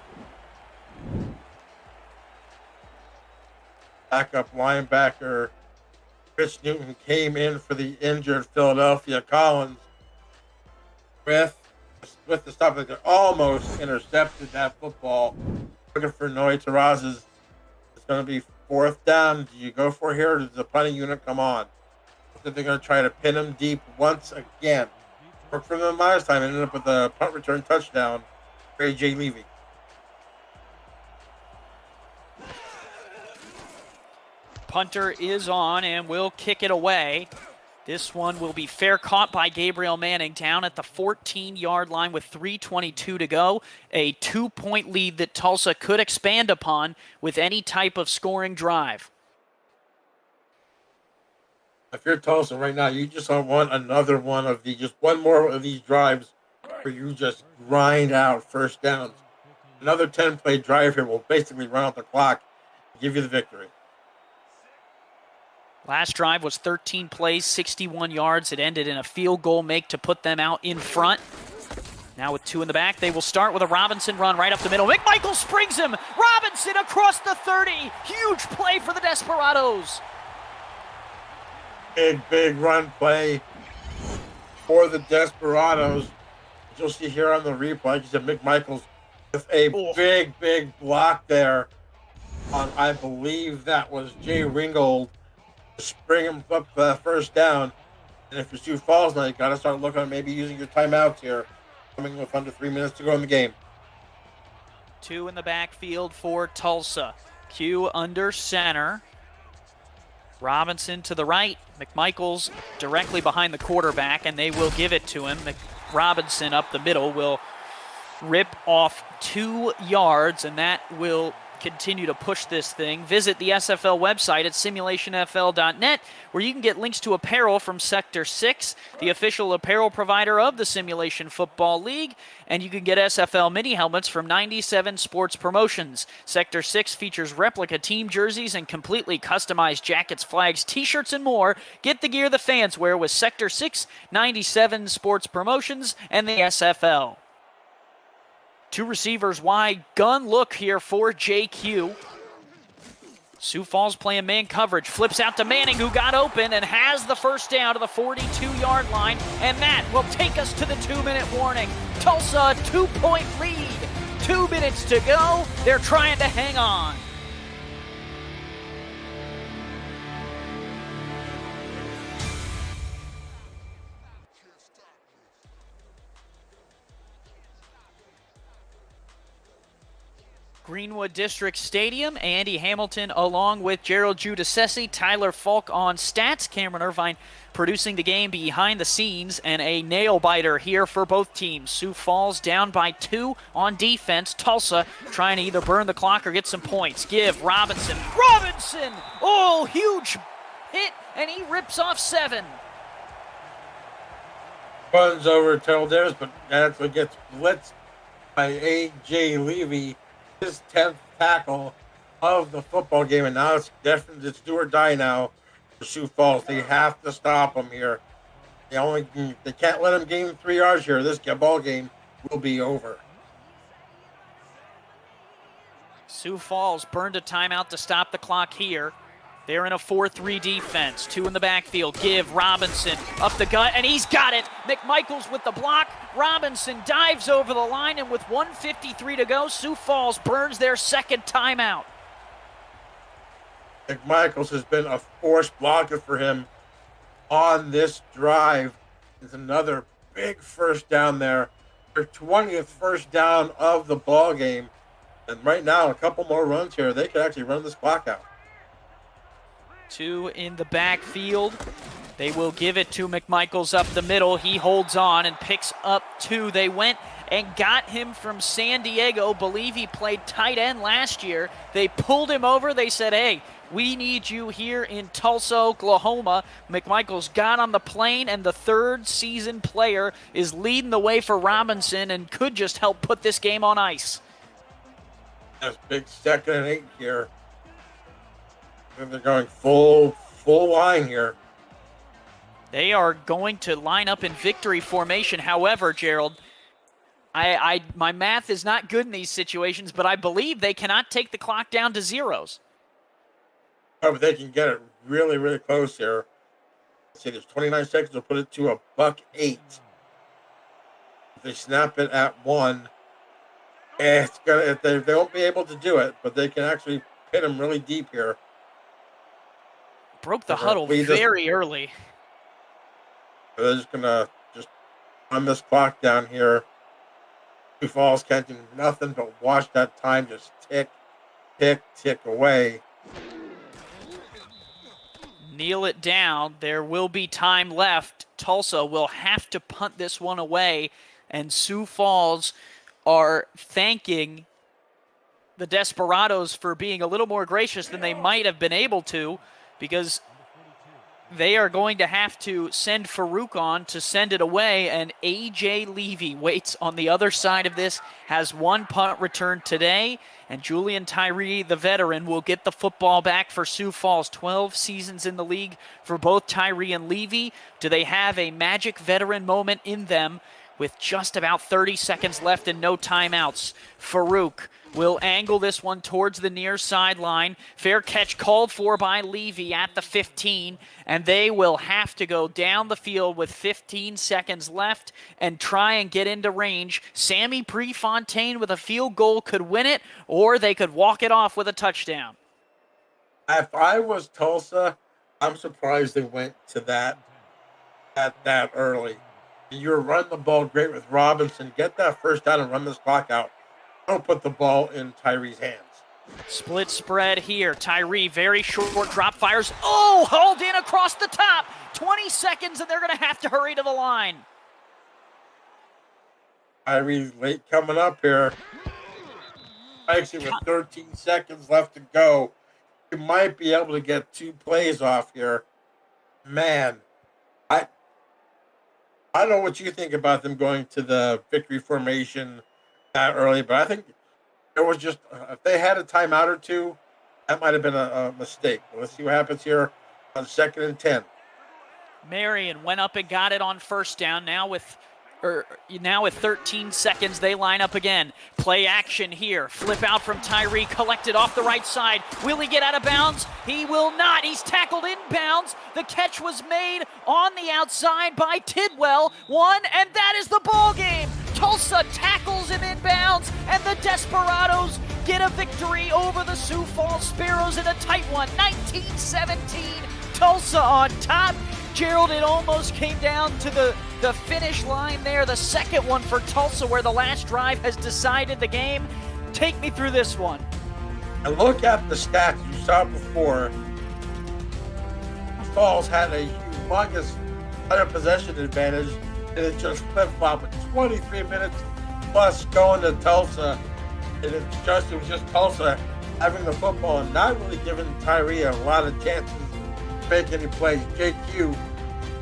Backup linebacker Chris Newton came in for the injured Philadelphia Collins with the stop. They almost intercepted that football. Looking for Noe Terrazas. It's going to be 4th down. Do you go for it here, or does the punting unit come on? So they're going to try to pin him deep once again. Worked for them last time. Ended up with a punt return touchdown for A.J. Levy. Punter is on and will kick it away. This one will be fair caught by Gabriel Manning down at the 14-yard line with 3:22 to go. A 2-point lead that Tulsa could expand upon with any type of scoring drive. If you're Tulsa right now, you just want another one of these, just one more of these drives where you just grind out first downs. Another 10-play drive here will basically run out the clock and give you the victory. Last drive was 13 plays, 61 yards. It ended in a field goal make to put them out in front. Now with 2 in the back, they will start with a Robinson run right up the middle. McMichael springs him. Robinson across the 30. Huge play for the Desperados. Big run play for the Desperados. You'll see here on the replay, like you said, McMichael's with a big block there on, I believe that was Jay Ringgold, to spring him up first down. And if you're Sioux Falls now, you got to start looking at maybe using your timeouts here, coming with under 3 minutes to go in the game. 2 in the backfield for Tulsa. Q under center. Robinson to the right. McMichael's directly behind the quarterback, and they will give it to him. Robinson up the middle will rip off 2 yards, and that will continue to push this thing. Visit the SFL website at simulationfl.net, where you can get links to apparel from Sector 6, the official apparel provider of the Simulation Football League, and you can get SFL mini helmets from 97 Sports Promotions. Sector 6 features replica team jerseys and completely customized jackets, flags, t-shirts, and more. Get the gear the fans wear with Sector 6, 97 Sports Promotions, and the SFL. 2 receivers wide, gun look here for JQ. Sioux Falls playing man coverage, flips out to Manning, who got open and has the first down to the 42-yard line, and that will take us to the 2-minute warning. Tulsa, 2-point lead, 2 minutes to go. They're trying to hang on. Greenwood District Stadium. Andy Hamilton along with Gerald Giudice, Tyler Falk on stats, Cameron Irvine producing the game behind the scenes, and a nail-biter here for both teams. Sioux Falls down by 2 on defense. Tulsa trying to either burn the clock or get some points. Give Robinson. Robinson! Oh, huge hit, and he rips off 7. Runs over Davis, but that's what gets blitzed by A.J. Levy, his 10th tackle of the football game, and now it's definitely it's do or die now for Sioux Falls. They have to stop him here. They can't let him gain 3 yards here. This ball game will be over. Sioux Falls burned a timeout to stop the clock here. They're in a 4-3 defense. 2 in the backfield. Give Robinson up the gut, and he's got it. McMichaels with the block. Robinson dives over the line, and with 1:53 to go, Sioux Falls burns their 2nd timeout. McMichaels has been a force blocker for him on this drive. It's another big first down there. Their 20th first down of the ball game. And right now, a couple more runs here, they could actually run this clock out. 2 in the backfield. They will give it to McMichaels up the middle. He holds on and picks up 2. They went and got him from San Diego. Believe he played tight end last year. They pulled him over. They said, hey, we need you here in Tulsa, Oklahoma. McMichaels got on the plane, and the 3rd season player is leading the way for Robinson and could just help put this game on ice. That's big 2nd and 8 here. And they're going full line here. They are going to line up in victory formation. However, Gerald, my math is not good in these situations, but I believe they cannot take the clock down to zeros. Oh, but they can get it really, really close here. Let's see, there's 29 seconds. They'll put it to a $1.08. If they snap it at 1, it's gonna. They won't be able to do it, but they can actually hit them really deep here. Broke the huddle very early. They're just gonna run this clock down here. Sioux Falls can't do nothing but watch that time just tick away. Kneel it down. There will be time left. Tulsa will have to punt this one away, and Sioux Falls are thanking the Desperados for being a little more gracious than they might have been able to, because they are going to have to send Farouk on to send it away, and A.J. Levy waits on the other side of this, has 1 punt return today, and Julian Tyree, the veteran, will get the football back for Sioux Falls. 12 seasons in the league for both Tyree and Levy. Do they have a magic veteran moment in them with just about 30 seconds left and no timeouts? Farouk will angle this one towards the near sideline. Fair catch called for by Levy at the 15, and they will have to go down the field with 15 seconds left and try and get into range. Sammy Prefontaine with a field goal could win it, or they could walk it off with a touchdown. If I was Tulsa, I'm surprised they went to that early. You're running the ball great with Robinson. Get that first down and run this clock out. Don't put the ball in Tyree's hands. Split spread here. Tyree, very short drop, fires. Oh, hauled in across the top. 20 seconds, and they're going to have to hurry to the line. Tyree's late coming up here. Actually, with 13 seconds left to go, you might be able to get 2 plays off here. Man, I don't know what you think about them going to the victory formation that early, but I think it was just, if they had a timeout or 2, that might have been a mistake. But let's see what happens here on 2nd and 10. Marion went up and got it on first down. Now with 13 seconds, they line up again. Play action here. Flip out from Tyree, collected off the right side. Will he get out of bounds? He will not. He's tackled inbounds. The catch was made on the outside by Tidwell. 1, and that is the ball game. Tulsa tackles him inbounds, and the Desperados get a victory over the Sioux Falls Sparrows in a tight one. 19-17, Tulsa on top. Gerald, it almost came down to the finish line there. The second one for Tulsa, where the last drive has decided the game. Take me through this one. And look at the stats you saw before. Falls had a humongous 100 possession advantage, and it just flip-flopped with 23 minutes plus going to Tulsa. And it was just Tulsa having the football and not really giving Tyree a lot of chances to make any plays. JQ,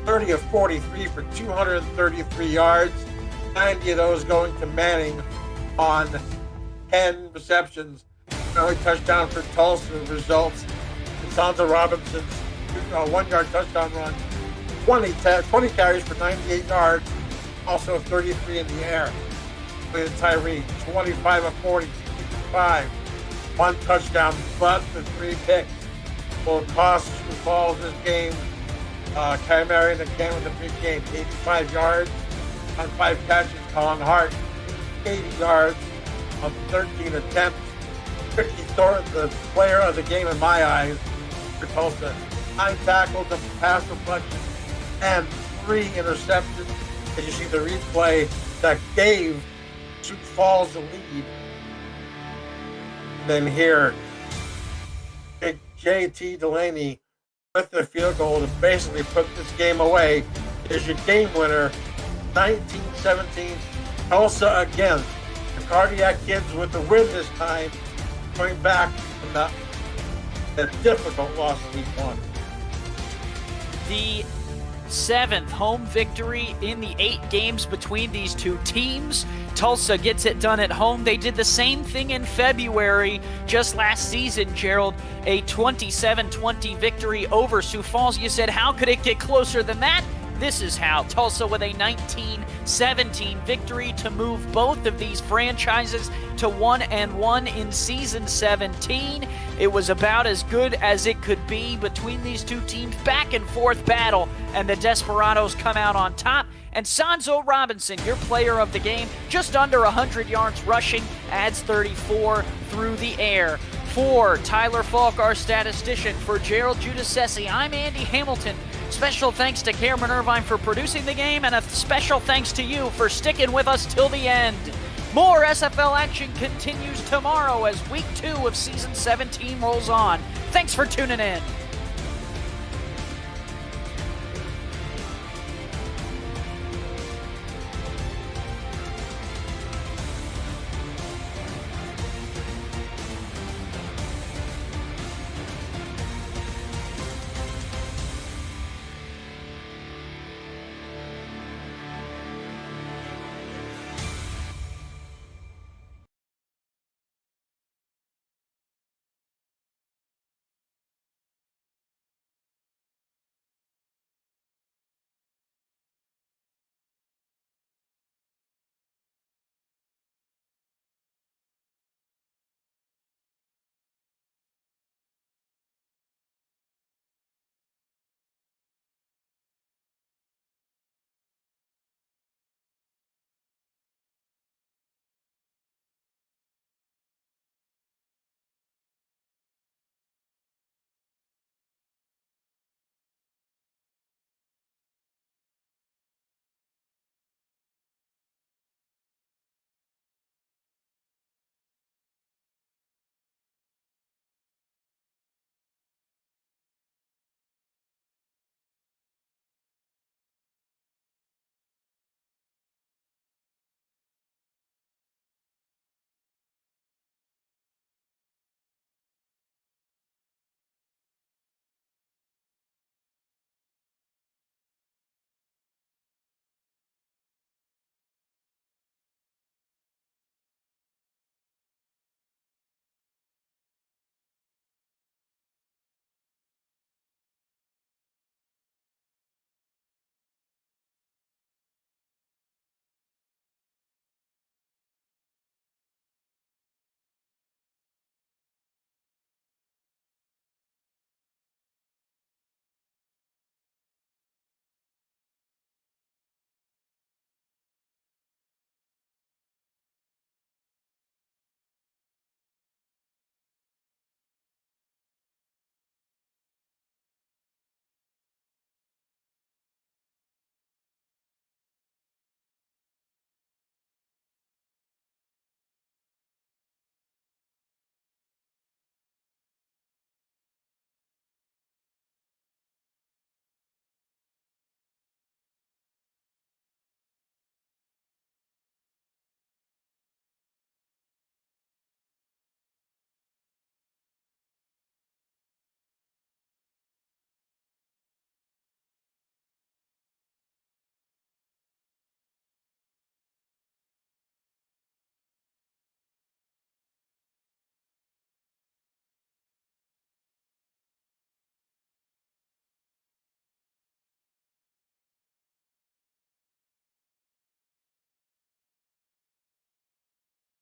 30 of 43 for 233 yards, 90 of those going to Manning on 10 receptions. The only touchdown for Tulsa results in Sansa Robinson's 1-yard touchdown run, 20 carries for 98 yards, also 33 in the air. With Tyree, 25 of 40, 65, 1 touchdown, but the 3 picks will cost Sioux Falls this game. Marion again with a big game, 85 yards on 5 catches. Colin Hart, 80 yards on 13 attempts. Ricky Thornton, the player of the game in my eyes for Tulsa. 9 tackles, a pass deflection, and 3 interceptions. As you see the replay that gave Sioux Falls the lead. And then here, JT Delaney with the field goal to basically put this game away is your game winner, 19-17. Tulsa again. The Cardiac Kids with the win this time, going back from the difficult loss week 1. The 7th home victory in the 8 games between these two teams. Tulsa gets it done at home. They did the same thing in February just last season, Gerald. A 27-20 victory over Sioux Falls. You said, how could it get closer than that? This is how. Tulsa with a 19-17 victory to move both of these franchises to 1-1 in season 17. It was about as good as it could be between these two teams. Back and forth battle, and the Desperados come out on top. And Sansa Robinson, your player of the game, just under 100 yards rushing, adds 34 through the air. For Tyler Falk, our statistician, for Gerald Giudice, I'm Andy Hamilton. Special thanks to Cameron Irvine for producing the game, and a special thanks to you for sticking with us till the end. More SFL action continues tomorrow as week 2 of season 17 rolls on. Thanks for tuning in.